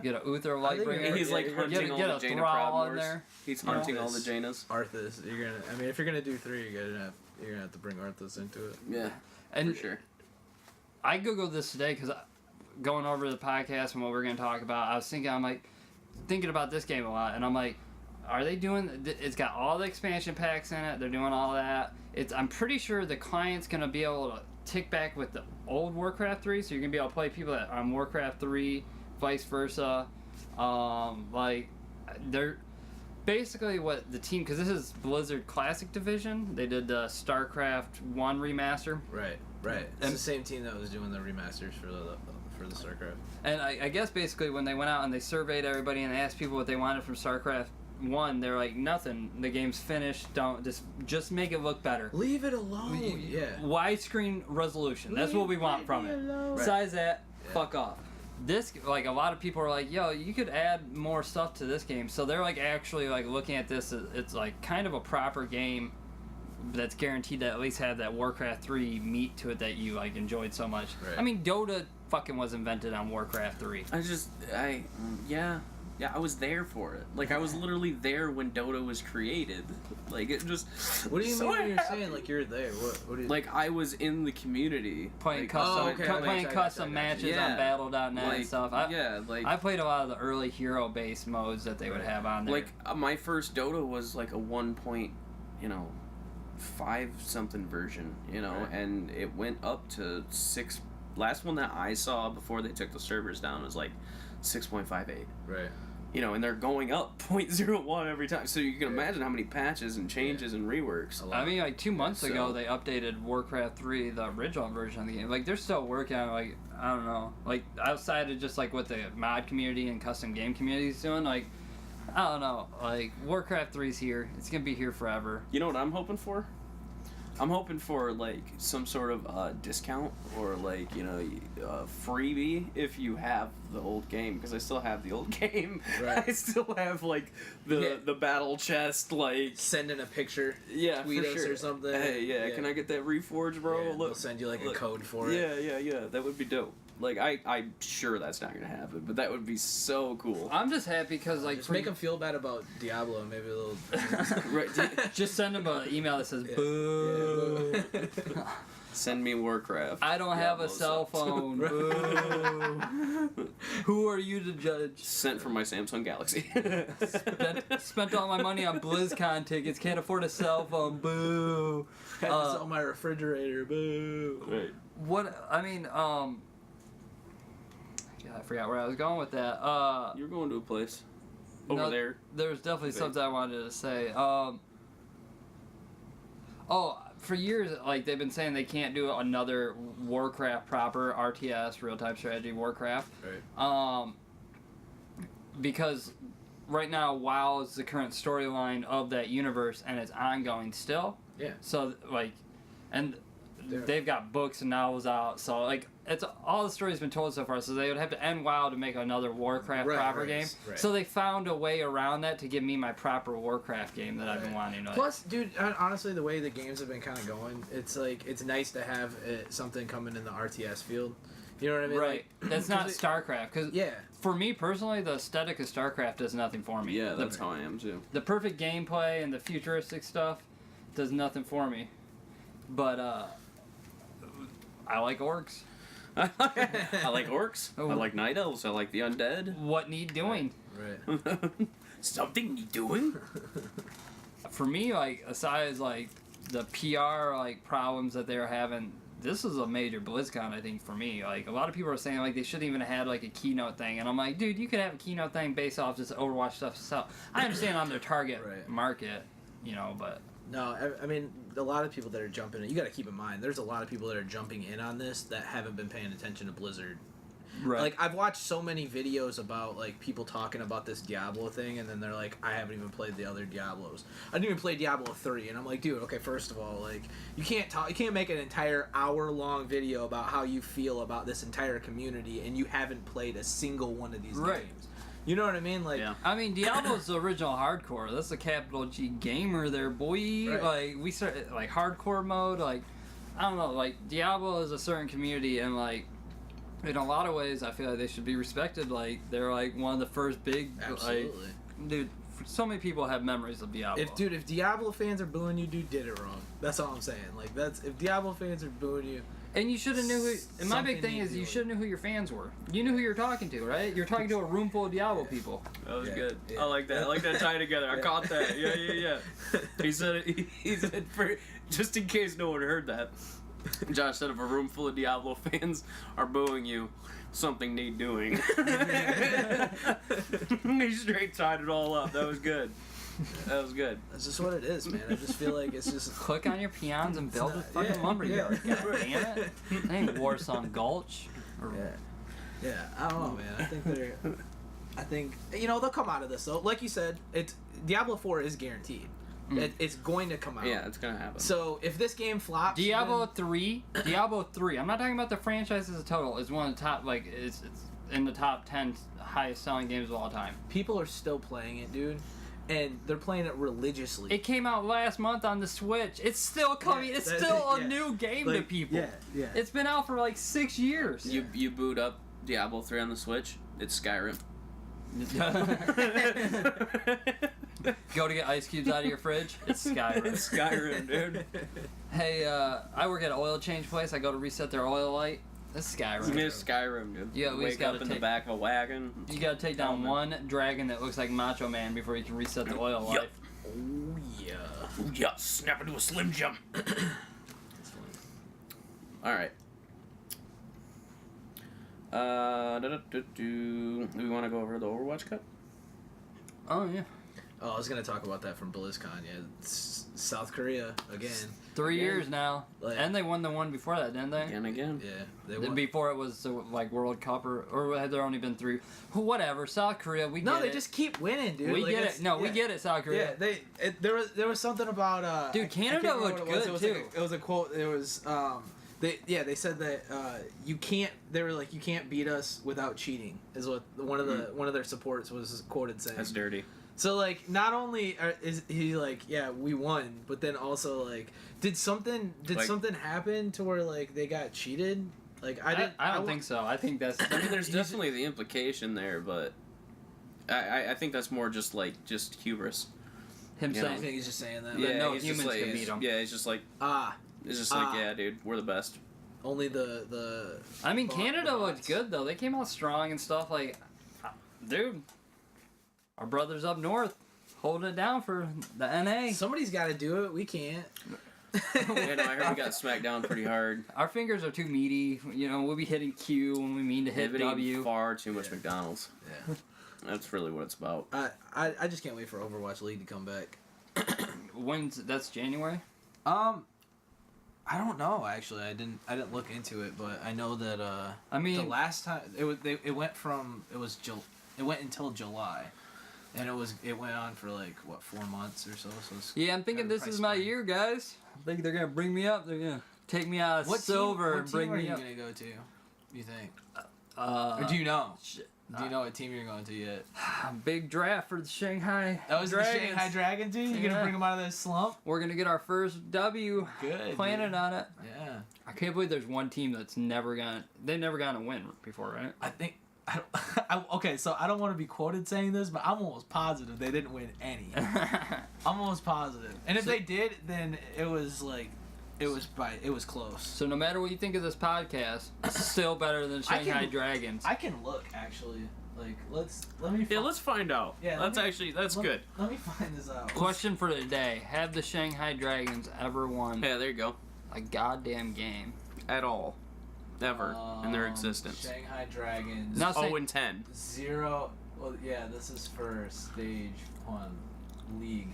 Get a Uther Lightbringer. He's like hunting all the Jaina Proudmores. He's hunting all the Jainas. Arthas, if you're gonna do 3, you're gonna have to bring Arthas into it. Yeah, and for sure. I googled this today because going over the podcast and what we're going to talk about, I was thinking about this game a lot, and I'm like, are they doing? It's got all the expansion packs in it. They're doing all that. I'm pretty sure the client's going to be able to tick back with the old Warcraft 3, so you're going to be able to play people that are on Warcraft 3, vice versa. They're basically what the team, because this is Blizzard Classic Division, they did the StarCraft 1 remaster. Right. It's the same team that was doing the remasters for the StarCraft. And I guess basically when they went out and they surveyed everybody and they asked people what they wanted from StarCraft 1, they're like, nothing. The game's finished. Don't just make it look better. Leave it alone. Yeah. Widescreen resolution. That's what we want from it. Besides that, fuck off. This, like, a lot of people are like, yo, you could add more stuff to this game. So they're like actually like looking at this as it's like kind of a proper game that's guaranteed to at least have that Warcraft 3 meat to it that you like enjoyed so much. Right. I mean, Dota fucking was invented on Warcraft 3. Yeah, I was there for it. Like, I was literally there when Dota was created. Like, it just... What do you mean when you're saying, like, you're there? What do you... Like, I was in the community. Playing custom matches on Battle.net and stuff. I played a lot of the early hero-based modes that they would have on there. Like, my first Dota was, like, a 1.5 something version, and it went up to 6... Last one that I saw before they took the servers down was, like, 6.58. Right. And they're going up 0.01 every time. So you can imagine how many patches and changes and reworks. I mean, like 2 months ago, they updated Warcraft 3, the original version of the game. Like, they're still working on, like, I don't know. Like, outside of just, like, what the mod community and custom game community is doing, like, I don't know. Like, Warcraft 3's here. It's going to be here forever. You know what I'm hoping for? I'm hoping for, like, some sort of discount or, like, freebie if you have the old game, because I still have the old game. Right. I still have, like, the battle chest, like... Send in a picture. Yeah, tweet for us sure. or something. Hey, can I get that reforged, bro? Yeah, they'll send you, like, a code for it. Yeah, that would be dope. Like, I'm sure that's not going to happen, but that would be so cool. I'm just happy because, like... Just make them feel bad about Diablo and maybe a little... Right. Just send them an email that says, boo. Send me Warcraft. I don't have a cell phone. Boo. Who are you to judge? Sent from my Samsung Galaxy. Spent all my money on BlizzCon tickets. Can't afford a cell phone. Boo. Had to sell my refrigerator. Boo. Right. I forgot where I was going with that. You were going to a place over there. There's definitely something I wanted to say. For years, like, they've been saying they can't do another Warcraft proper RTS, real-time strategy Warcraft. Right. Because right now, WoW is the current storyline of that universe, and it's ongoing still. Yeah. So, like, and they've got books and novels out, so, like, it's all the story's been told so far, so they would have to end WoW to make another Warcraft proper game. Right. So they found a way around that to give me my proper Warcraft game that I've been wanting to. Plus, dude, honestly, the way the games have been kind of going, it's like, it's nice to have something coming in the RTS field. You know what I mean? Right. Like, that's not StarCraft, because yeah. For me personally, the aesthetic of StarCraft does nothing for me. Yeah, that's how I am too. The perfect gameplay and the futuristic stuff does nothing for me. But I like orcs. I like orcs. I like night elves. I like the undead. What need doing? Right. Something need doing. For me, like, aside like the PR like problems that they're having, this is a major BlizzCon, I think, for me. Like, a lot of people are saying like they shouldn't even have had like a keynote thing, and I'm like, dude, you could have a keynote thing based off just Overwatch stuff itself. I understand on their target market, but. No, I mean, a lot of people that are jumping in, you got to keep in mind, there's a lot of people that are jumping in on this that haven't been paying attention to Blizzard. Right. Like, I've watched so many videos about, like, people talking about this Diablo thing, and then they're like, I haven't even played the other Diablos. I didn't even play Diablo 3, and I'm like, dude, okay, first of all, like, you can't make an entire hour-long video about how you feel about this entire community, and you haven't played a single one of these games. You know what I mean? Like, I mean, Diablo's the original hardcore. That's a capital G gamer there, boy. Right. Like, we started, like, hardcore mode, like, I don't know, like, Diablo is a certain community, and, like, in a lot of ways, I feel like they should be respected. Like, they're, like, one of the first big, like, dude, so many people have memories of Diablo. If Diablo fans are booing you, dude did it wrong. That's all I'm saying. Like, if Diablo fans are booing you... And you should have knew who... And my big thing is you should have knew who your fans were. You knew who you were talking to, right? You're talking to a room full of Diablo people. That was good. Yeah. I like that. I like that tie together. I caught that. Yeah. He said it. He said, just in case no one heard that, Josh said if a room full of Diablo fans are booing you, something need doing. He straight tied it all up. That was good. That was good. That's just what it is, man. I just feel like it's just... Click on your peons and build a fucking lumberyard. God damn it. That ain't Warsong Gulch. Yeah, I don't know, man. I think, you know, they'll come out of this, though. Like you said, Diablo 4 is guaranteed. It's going to come out. Yeah, it's going to happen. So, if this game flops... Diablo 3, I'm not talking about the franchise as a total, is one of the top, like, it's in the top 10 highest selling games of all time. People are still playing it, dude. And they're playing it religiously. It came out last month on the Switch. It's still coming. It's still a new game to people. Yeah. It's been out for like 6 years. You boot up Diablo 3 on the Switch, it's Skyrim. Go to get ice cubes out of your fridge, it's Skyrim. It's Skyrim, dude. Hey, I work at an oil change place. I go to reset their oil light. It's Skyrim. It's Skyrim, dude. Yeah, we wake up in the back of a wagon. You gotta take down one dragon that looks like Macho Man before you can reset the oil light. Oh yeah. Yeah, snap into a slim jump. That's funny. Alright. Do we want to go over the Overwatch Cup? Oh, yeah. Oh, I was going to talk about that from BlizzCon. Yeah, it's South Korea again. 3 years now. And they won the one before that, didn't they? Again. Yeah. They won. Before it was like World Cup or had there only been 3? Whatever. South Korea, we get it. No, they just keep winning, dude. We get it. No, we get it, South Korea. Yeah, there was something about... dude, Canada looked good, too. It was a quote. It was... They said that you can't. They were like, you can't beat us without cheating. Is what one of their supports was quoted saying. That's dirty. So like, not only is he like, yeah, we won, but then also like, did something happen to where like they got cheated? Like I don't think so. I think that's. I mean, there's definitely the implication there, but I think that's more just hubris. Him saying, I think he's just saying that. Yeah, no humans can beat him. Yeah, he's just like It's just like, yeah, dude, we're the best. Only the. I mean, Canada looked good though. They came out strong and stuff. Like, dude, our brothers up north holding it down for the NA. Somebody's got to do it. We can't. Yeah, no, I heard we got smacked down pretty hard. Our fingers are too meaty. You know, we'll be hitting Q when we mean to hit W. Far too much McDonald's. Yeah. That's really what it's about. I just can't wait for Overwatch League to come back. That's January? I don't know actually. I didn't look into it, but I know that the last time it went until July. And it went on for like 4 months or so. Yeah, I'm thinking this is my year, guys. I think they're gonna bring me up. They're gonna take me out of silver and bring me up. What team are you gonna go to? You think? Or do you know? Do you know what team you're going to yet? Big draft for the Shanghai. That was Dragons. The Shanghai Dragons team? You're gonna bring them out of this slump? We're gonna get our first W. Good. Planted on it. Yeah. I can't believe there's one team that's they've never gotten a win before, right? I think. Okay, so I don't want to be quoted saying this, but I'm almost positive they didn't win any. I'm almost positive. And if they did, then it was like, it was close. So no matter what you think of this podcast, it's still better than Shanghai Dragons. I can look actually. Like let's find out. Yeah, that's good. Let me find this out. Question for today: have the Shanghai Dragons ever won? Yeah, there you go. A goddamn game at all? Ever in their existence. Shanghai Dragons. 0-10. 0. Well, yeah, this is for Stage 1 League.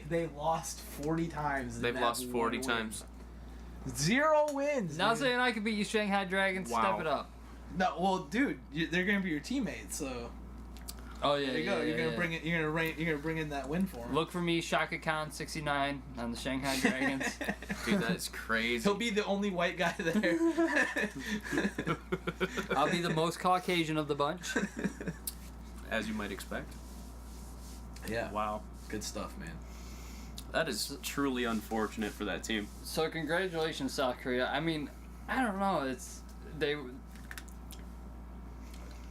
They lost 40 times. They've lost 40 times. 0 wins. Not saying I could beat you, Shanghai Dragons. Wow. Step it up. No, well, dude, they're gonna be your teammates, so. Oh yeah, there you go. You're gonna bring it. You're gonna bring in that win for him. Look for me, Shaka Khan 69 on the Shanghai Dragons. Dude, that is crazy. He'll be the only white guy there. I'll be the most Caucasian of the bunch. As you might expect. Yeah. Wow. Good stuff, man. That is truly unfortunate for that team. So congratulations, South Korea. I mean, I don't know.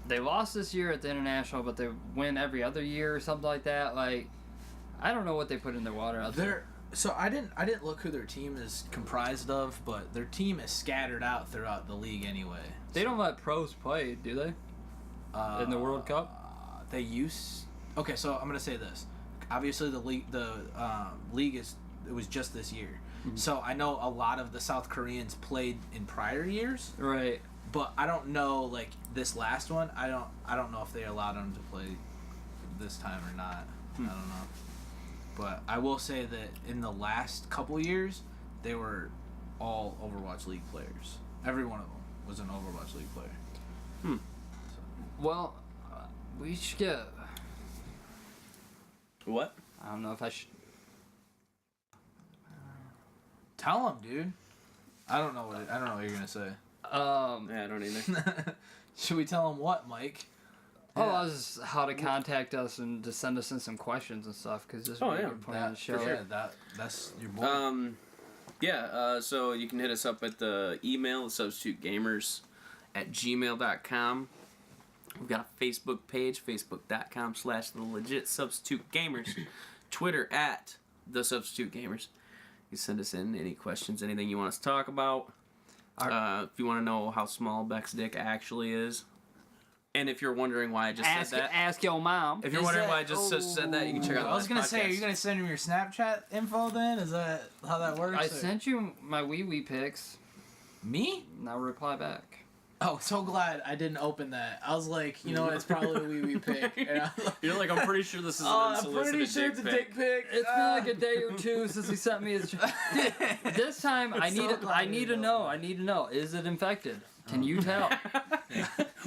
They lost this year at the international, but they win every other year or something like that. Like, I don't know what they put in their water out there. So I didn't look who their team is comprised of, but their team is scattered out throughout the league anyway. They don't let pros play, do they? In the World Cup? They used. Okay, so I'm gonna say this. Obviously, the league it was just this year. Mm-hmm. So I know a lot of the South Koreans played in prior years. Right. But I don't know, like this last one. I don't know if they allowed them to play this time or not. I don't know. But I will say that in the last couple years, they were all Overwatch League players. Every one of them was an Overwatch League player. So. Well, we should get. What? I don't know if I should. Tell them, dude. I don't know what you're gonna say. Yeah, I don't either. Should we tell them what, Mike? Oh, just how to contact us and to send us in some questions and stuff, because this is what we're playing on the show. Yeah, that's your boy. So you can hit us up at the email, substitutegamers@gmail.com. We've got a Facebook page, facebook.com/TheLegitSubstituteGamers. Twitter @TheSubstituteGamers. You send us in any questions, anything you want us to talk about. If you want to know how small Beck's dick actually is. And if you're wondering why I just said that. Ask your mom. If you're wondering why I just said that, you can check out the I was going to say, podcast. are you going to send him your Snapchat info then? Is that how that works? I sent you my wee pics. Me? Now reply back. Oh, so glad I didn't open that. I was like, you know what, it's probably a wee pic. You're like, I'm pretty sure this is an unsolicited I'm pretty sure it's a dick pic. It's been like a day or two since he sent me his... This time, I need to know. Is it infected? Can you tell?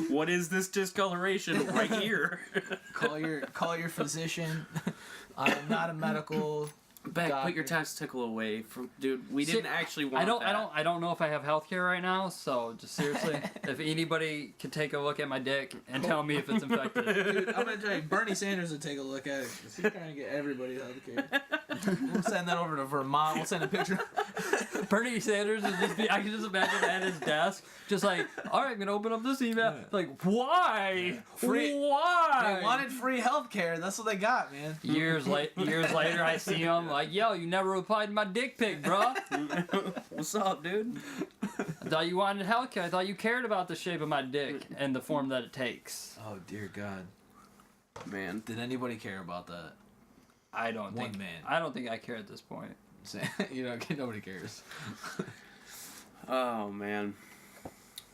What is this discoloration right here? Call your physician. I am not a medical... Beck, put your testicle away from, dude. We didn't actually want that. I don't know if I have healthcare right now. So just seriously, if anybody could take a look at my dick and tell me if it's infected. Dude, I'm gonna tell you, Bernie Sanders would take a look at it because he's trying to get everybody healthcare. We'll send that over to Vermont. We'll send a picture. Bernie Sanders would just be. I can just imagine at his desk, just like, all right, I'm gonna open up this email. Like, why? Why? They wanted free healthcare. That's what they got, man. Years later, I see him. Like, yo, you never replied to my dick pic, bro. What's up, dude? I thought you wanted healthcare. I thought you cared about the shape of my dick and the form that it takes. Oh, dear God. Man. Did anybody care about that? I don't think I care at this point. You know, nobody cares. Oh, man.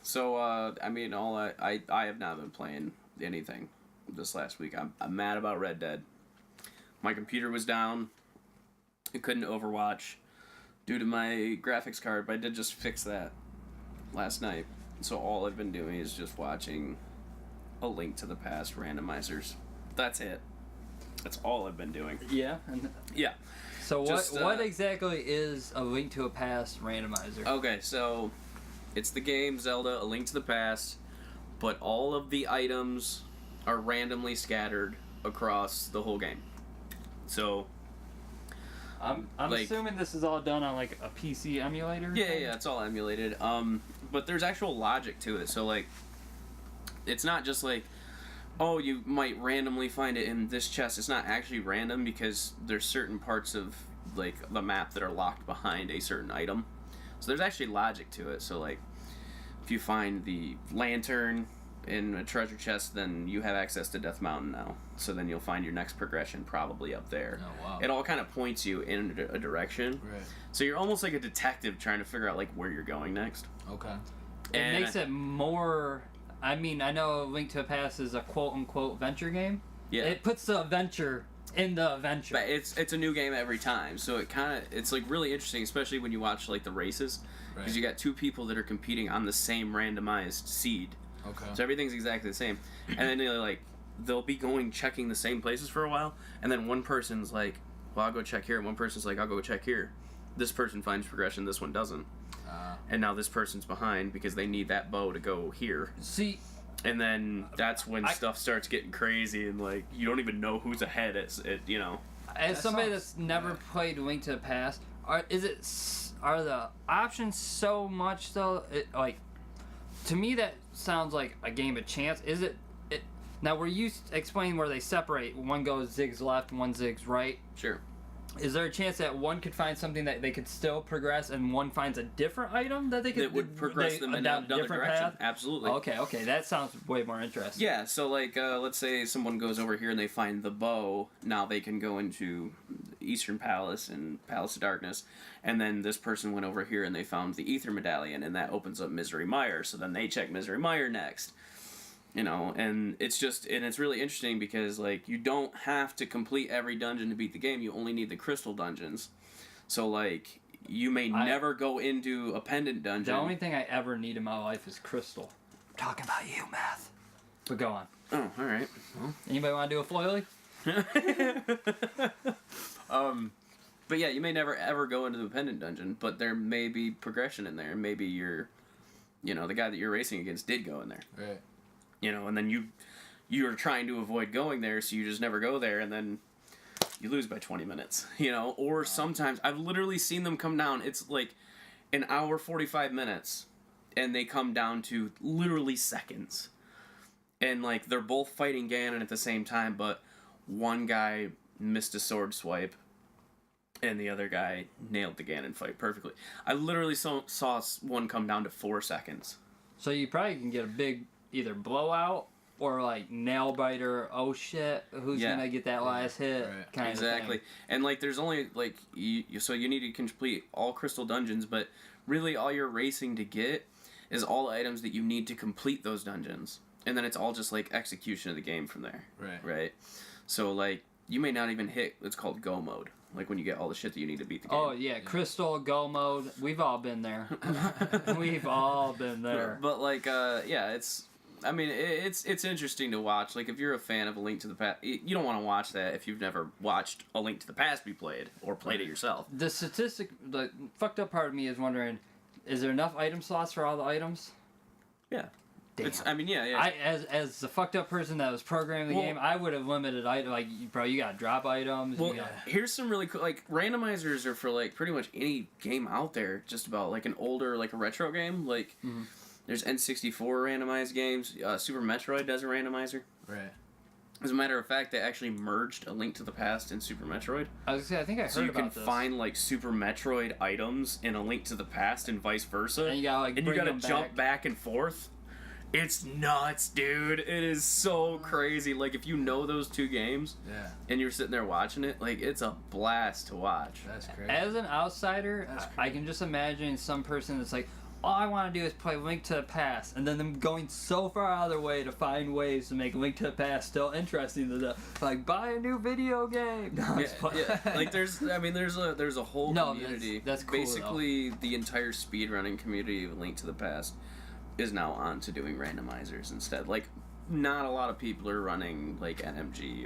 So, I mean, I have not been playing anything this last week. I'm mad about Red Dead. My computer was down. I couldn't Overwatch due to my graphics card, but I did just fix that last night. So all I've been doing is just watching A Link to the Past randomizers. That's it. That's all I've been doing. Yeah? Yeah. So what exactly is A Link to a Past randomizer? Okay, so it's the game Zelda A Link to the Past, but all of the items are randomly scattered across the whole game. So I'm assuming this is all done on like a PC emulator? Yeah, it's all emulated. But there's actual logic to it. So like, it's not just like, oh, you might randomly find it in this chest. It's not actually random because there's certain parts of like the map that are locked behind a certain item. So there's actually logic to it. So like, if you find the lantern in a treasure chest, then you have access to Death Mountain now. So then you'll find your next progression probably up there. Oh, wow. It all kind of points you in a direction. Right. So you're almost like a detective trying to figure out like where you're going next. Okay. It makes it more... I mean, I know Link to the Past is a quote-unquote venture game. Yeah. It puts the adventure in the adventure. But it's a new game every time. So it's like really interesting, especially when you watch like the races. Because you got two people that are competing on the same randomized seed. Okay. So everything's exactly the same. And then they'll be checking the same places for a while, and then one person's like, well, I'll go check here, and one person's like, I'll go check here. This person finds progression, this one doesn't. And now this person's behind because they need that bow to go here. See, and then that's when stuff starts getting crazy, and you don't even know who's ahead. As somebody that's never played Link to the Past, are the options so much though? To me that sounds like a game of chance. Is it? Now were you explaining where they separate? One goes zigs left, one zigs right. Sure. Is there a chance that one could find something that they could still progress, and one finds a different item that they could... That would progress them in another direction. Path? Absolutely. Okay, that sounds way more interesting. Yeah, so let's say someone goes over here and they find the bow. Now they can go into Eastern Palace and Palace of Darkness, and then this person went over here and they found the Ether Medallion, and that opens up Misery Mire, so then they check Misery Mire next. And it's really interesting because, you don't have to complete every dungeon to beat the game. You only need the crystal dungeons. So, you may never go into a pendant dungeon. The only thing I ever need in my life is crystal. I'm talking about you, Math. But go on. Oh, alright. Well. Anybody want to do a foily? But yeah, you may never ever go into the pendant dungeon, but there may be progression in there. Maybe the guy that you're racing against did go in there. Right. And then you're trying to avoid going there, so you just never go there, and then you lose by 20 minutes, Or sometimes, I've literally seen them come down, it's an hour 45 minutes, and they come down to literally seconds. And, they're both fighting Ganon at the same time, but one guy missed a sword swipe, and the other guy nailed the Ganon fight perfectly. I literally saw one come down to 4 seconds. So you probably can get a big... either blowout or nail biter. Oh shit! Who's gonna get that last hit? Right. Kind exactly. of thing. And there's only so you need to complete all crystal dungeons, but really all you're racing to get is all items that you need to complete those dungeons, and then it's all just execution of the game from there. Right. Right. So you may not even hit. It's called go mode. When you get all the shit that you need to beat the game. Oh yeah, crystal go mode. We've all been there. We've all been there. But it's. I mean, it's interesting to watch. If you're a fan of A Link to the Past, you don't want to watch that if you've never watched A Link to the Past be played or played it yourself. The fucked up part of me is wondering, is there enough item slots for all the items? Yeah. Damn. Yeah. As the fucked up person that was programming the game, I would have limited item. Bro, you gotta drop items. Well, here's some really cool. Randomizers are for pretty much any game out there. Just about an older a retro game. Mm-hmm. There's N64 randomized games. Super Metroid does a randomizer. Right. As a matter of fact, they actually merged A Link to the Past and Super Metroid. I was gonna say, I think I heard about this. So you can find Super Metroid items in A Link to the Past and vice versa. And you gotta jump back and forth. It's nuts, dude. It is so crazy. If you know those two games, and you're sitting there watching it, it's a blast to watch. That's crazy. As an outsider, I can just imagine some person that's all I want to do is play Link to the Past, and then them going so far out of their way to find ways to make Link to the Past still interesting to them. Buy a new video game. No, there's a whole community. That's cool. Basically, the entire speedrunning community of Link to the Past is now on to doing randomizers instead. Not a lot of people are running NMG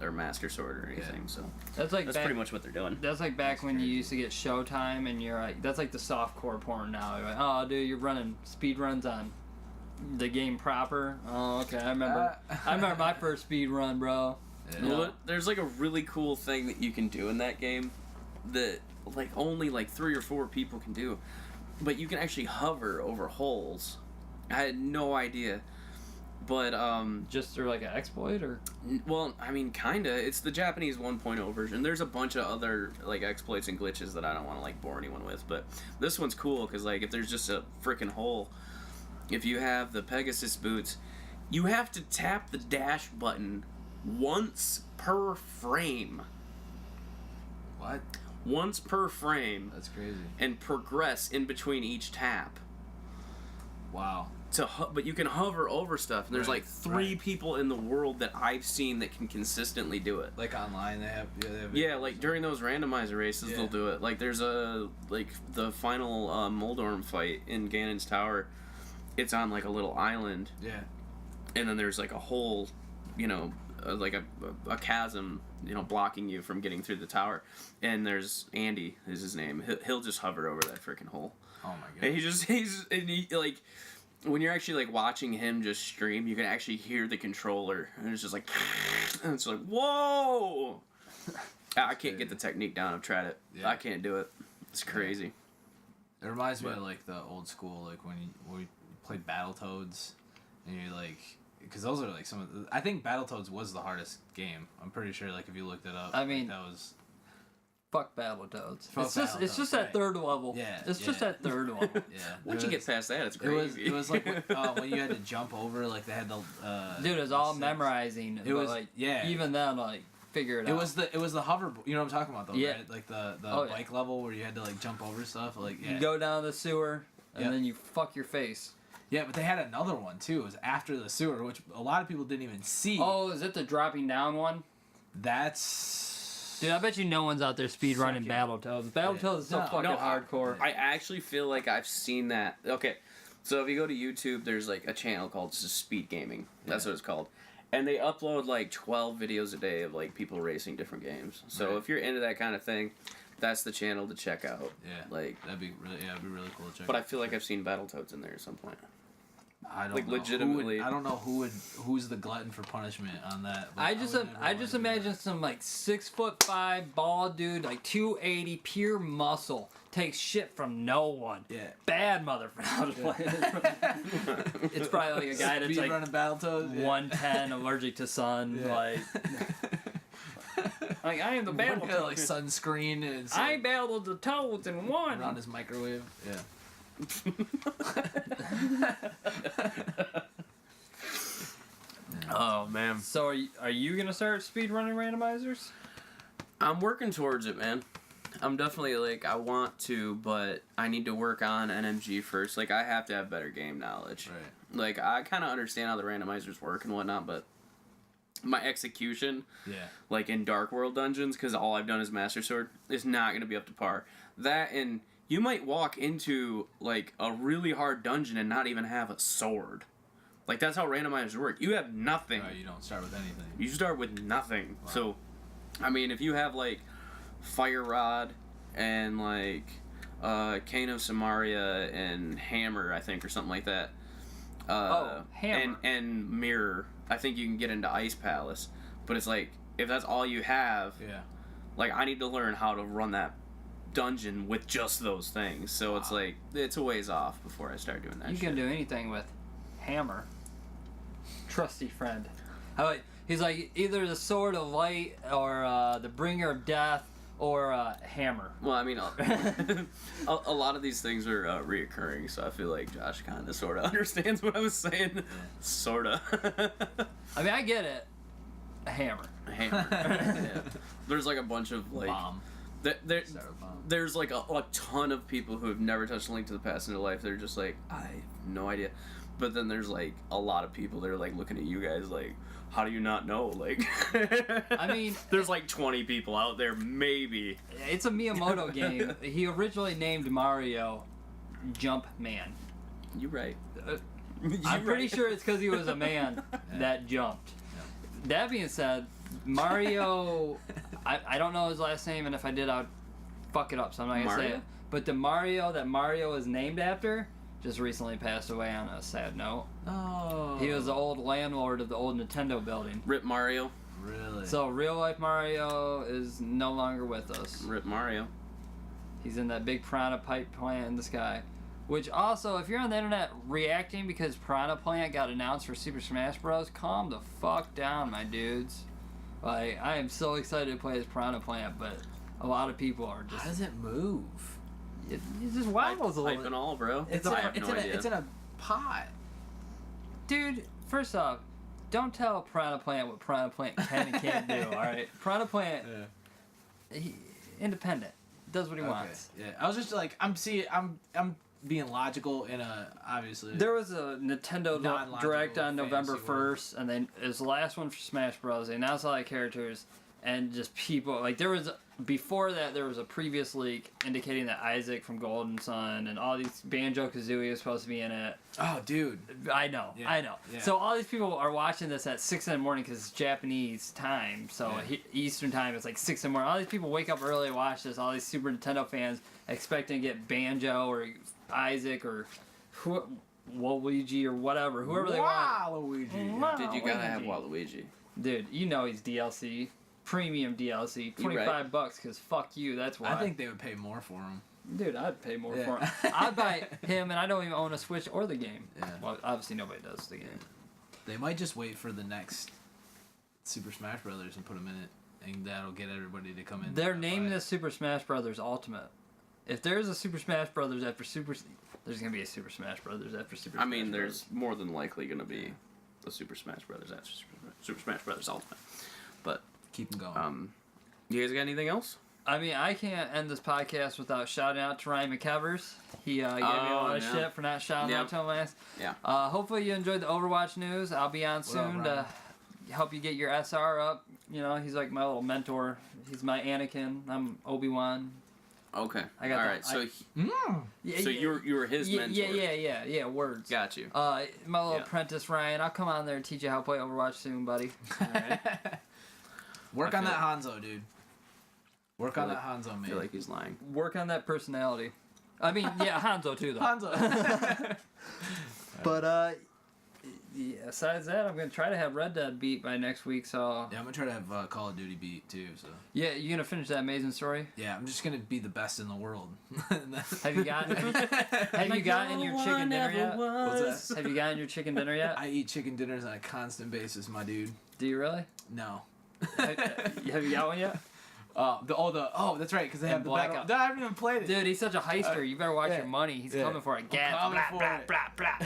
or Master Sword or anything. So that's pretty much what they're doing. That's back when you used to get Showtime, and you're that's the softcore porn now. You're oh dude, you're running speed runs on the game proper. Oh okay, I remember my first speed run, bro. Yeah. Well, there's a really cool thing that you can do in that game that only 3 or 4 people can do, but you can actually hover over holes. I had no idea. But, just through an exploit, or? Well, kinda. It's the Japanese 1.0 version. There's a bunch of other, exploits and glitches that I don't want to, bore anyone with. But this one's cool, because, if there's just a freaking hole, if you have the Pegasus boots, you have to tap the dash button once per frame. What? Once per frame. That's crazy. And progress in between each tap. Wow. But you can hover over stuff, and there's 3 people in the world that I've seen that can consistently do it. Online, they have during those randomizer races, they'll do it. There's the final Moldorm fight in Ganon's Tower. it's on like a little island. Yeah. And then there's like a whole, like a chasm, blocking you from getting through the tower. And there's Andy is his name. He'll just hover over that freaking hole. Oh my god. And he like, when you're actually like watching him just stream, you can actually hear the controller, and it's just like, and it's like, whoa! I can't get the technique down. I've tried it. Yeah. I can't do it. It's crazy. It reminds me of like the old school, like when we played Battletoads, and you're like, because those are like some of I think Battletoads was the hardest game. I'm pretty sure, like if you looked it up, I mean, that was. Fuck Battletoads. It's just that third level. Yeah. It's just that third level. Yeah. Once you get past that, it's crazy. It was like when you had to jump over, like they had the. Dude, it was all memorizing. It was like even then, like figure it out. It was the hover. You know what I'm talking about though, right? Like the bike level where you had to like jump over stuff. Like you go down the sewer and then you fuck your face. Yeah, but they had another one too. It was after the sewer, which a lot of people didn't even see. Oh, is it the dropping down one? That's. Dude, I bet you no one's out there speedrunning Battletoads. Battletoads is so fucking hardcore. I actually feel like I've seen that. Okay, so if you go to YouTube, there's like a channel called Speed Gaming. That's what it's called. And they upload like 12 videos a day of like people racing different games. So if you're into that kind of thing, that's the channel to check out. Yeah, like that'd be really cool to check. But I feel like I've seen Battletoads in there at some point. I don't know. Legitimately. I don't know who's the glutton for punishment on that. I just imagine some like 6'5" bald dude, like 280, pure muscle, takes shit from no one. Yeah. Bad motherfucker. It's probably like a guy that's like running Battletoads, 110, allergic to sun, like I am the Battletoad. Like sunscreen and I battled the toads in one. Around his microwave. Yeah. Oh man. So are you gonna start speedrunning randomizers? I'm working towards it, man. I'm definitely like I want to, but I need to work on NMG first. Like I have to have better game knowledge. Right. Like I kind of understand how the randomizers work and whatnot, but my execution, like in Dark World dungeons, because all I've done is Master Sword, is not gonna be up to par. That and you might walk into like a really hard dungeon and not even have a sword. Like that's how randomizers work. You have nothing. You don't start with anything. You start with nothing. Wow. So, I mean, if you have like Fire Rod and like Cane of Samaria and Hammer, I think, or something like that. Hammer and Mirror. I think you can get into Ice Palace, but it's like if that's all you have. Yeah. Like I need to learn how to run that dungeon with just those things. So it's like it's a ways off before I start doing that. You can do anything with Hammer. Trusty friend. He's like either the Sword of Light or the Bringer of Death or Hammer. Well, I mean, a lot of these things are reoccurring, so I feel like Josh kind of sort of understands what I was saying. Yeah. Sort of. I mean, I get it. A hammer. A hammer. Yeah. There's like a bunch of like. Bomb. There's like a ton of people who have never touched Link to the Past in their life. They're just like, I have no idea. But then there's like a lot of people that are like looking at you guys like, how do you not know? Like, I mean, there's like 20 people out there, maybe. It's a Miyamoto game. He originally named Mario Jumpman. You're right. I'm pretty sure it's because he was a man that jumped. Yeah. That being said, Mario, I don't know his last name, and if I did, I'd fuck it up, so I'm not going to say it. But the Mario that Mario is named after just recently passed away on a sad note. Oh. He was the old landlord of the old Nintendo building. Rip Mario. Really? So real life Mario is no longer with us. Rip Mario. He's in that big Piranha Pipe plant in the sky. Which also, if you're on the internet reacting because Piranha Plant got announced for Super Smash Bros., calm the fuck down, my dudes. Like, I am so excited to play as Piranha Plant, but a lot of people are just... How does it move? It just wobbles a little bit. And all, bro. It's in a pot. Dude, first off, don't tell Piranha Plant what Piranha Plant can and can't do, alright? Piranha Plant, independent. Does what he wants. Yeah, I was just like, I'm being logical in a, obviously. There was a Nintendo Direct on November 1st, and then it was the last one for Smash Bros. They announced all the characters. and just people like there was before that there was a previous leak indicating that Isaac from Golden Sun and all these Banjo-Kazooie was supposed to be in it. Oh, dude. I know. Yeah. So all these people are watching this at 6 a.m. because it's Japanese time, so Eastern time it's like 6 a.m. All these people wake up early to watch this. All these Super Nintendo fans expecting to get Banjo or Isaac or Waluigi or whatever, whoever they want. Waluigi. Dude, you gotta have Waluigi. Dude, you know he's DLC. Premium DLC, $25 because fuck you, that's why. I think they would pay more for him. Dude, I'd pay more for him. I'd buy him, and I don't even own a Switch or the game. Yeah. Well, obviously nobody does the game. They might just wait for the next Super Smash Brothers and put him in it, and that'll get everybody to come in. They're naming this Super Smash Brothers Ultimate. If there's a Super Smash Brothers after there's gonna be a Super Smash Brothers after Super. There's more than likely gonna be a Super Smash Brothers after Super Smash Brothers Ultimate, but. Keep them going. You guys got anything else? I mean, I can't end this podcast without shouting out to Ryan McEvers. He gave me a lot of shit for not shouting out to him last. Yeah. Hopefully you enjoyed the Overwatch news. I'll be on soon to help you get your SR up. You know, he's like my little mentor. He's my Anakin. I'm Obi-Wan. Okay. All right. So you were his mentor. Yeah. Words. Got you. My little apprentice Ryan. I'll come on there and teach you how to play Overwatch soon, buddy. All right. Work on that Hanzo, dude. Work on that Hanzo, man. I feel like he's lying. Work on that personality. I mean, yeah, Hanzo too, though. Hanzo. But, besides that, I'm going to try to have Red Dead beat by next week, so... Yeah, I'm going to try to have Call of Duty beat, too, so... Yeah, you going to finish that amazing story? Yeah, I'm just going to be the best in the world. Have you gotten your chicken dinner yet? What's that? Have you gotten your chicken dinner yet? I eat chicken dinners on a constant basis, my dude. Do you really? No. Have you got one yet? That's right, because they have the battle. I haven't even played it. Dude, he's such a heister. You better watch your money. He's coming for it. Blah.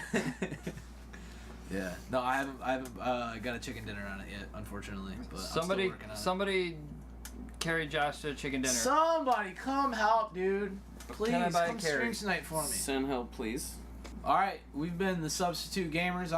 Yeah. No, I haven't got a chicken dinner on it yet, unfortunately. But somebody carry Josh to a chicken dinner. Somebody come help, dude. Please come stream tonight for me. Send help, please. All right, we've been the Substitute Gamers.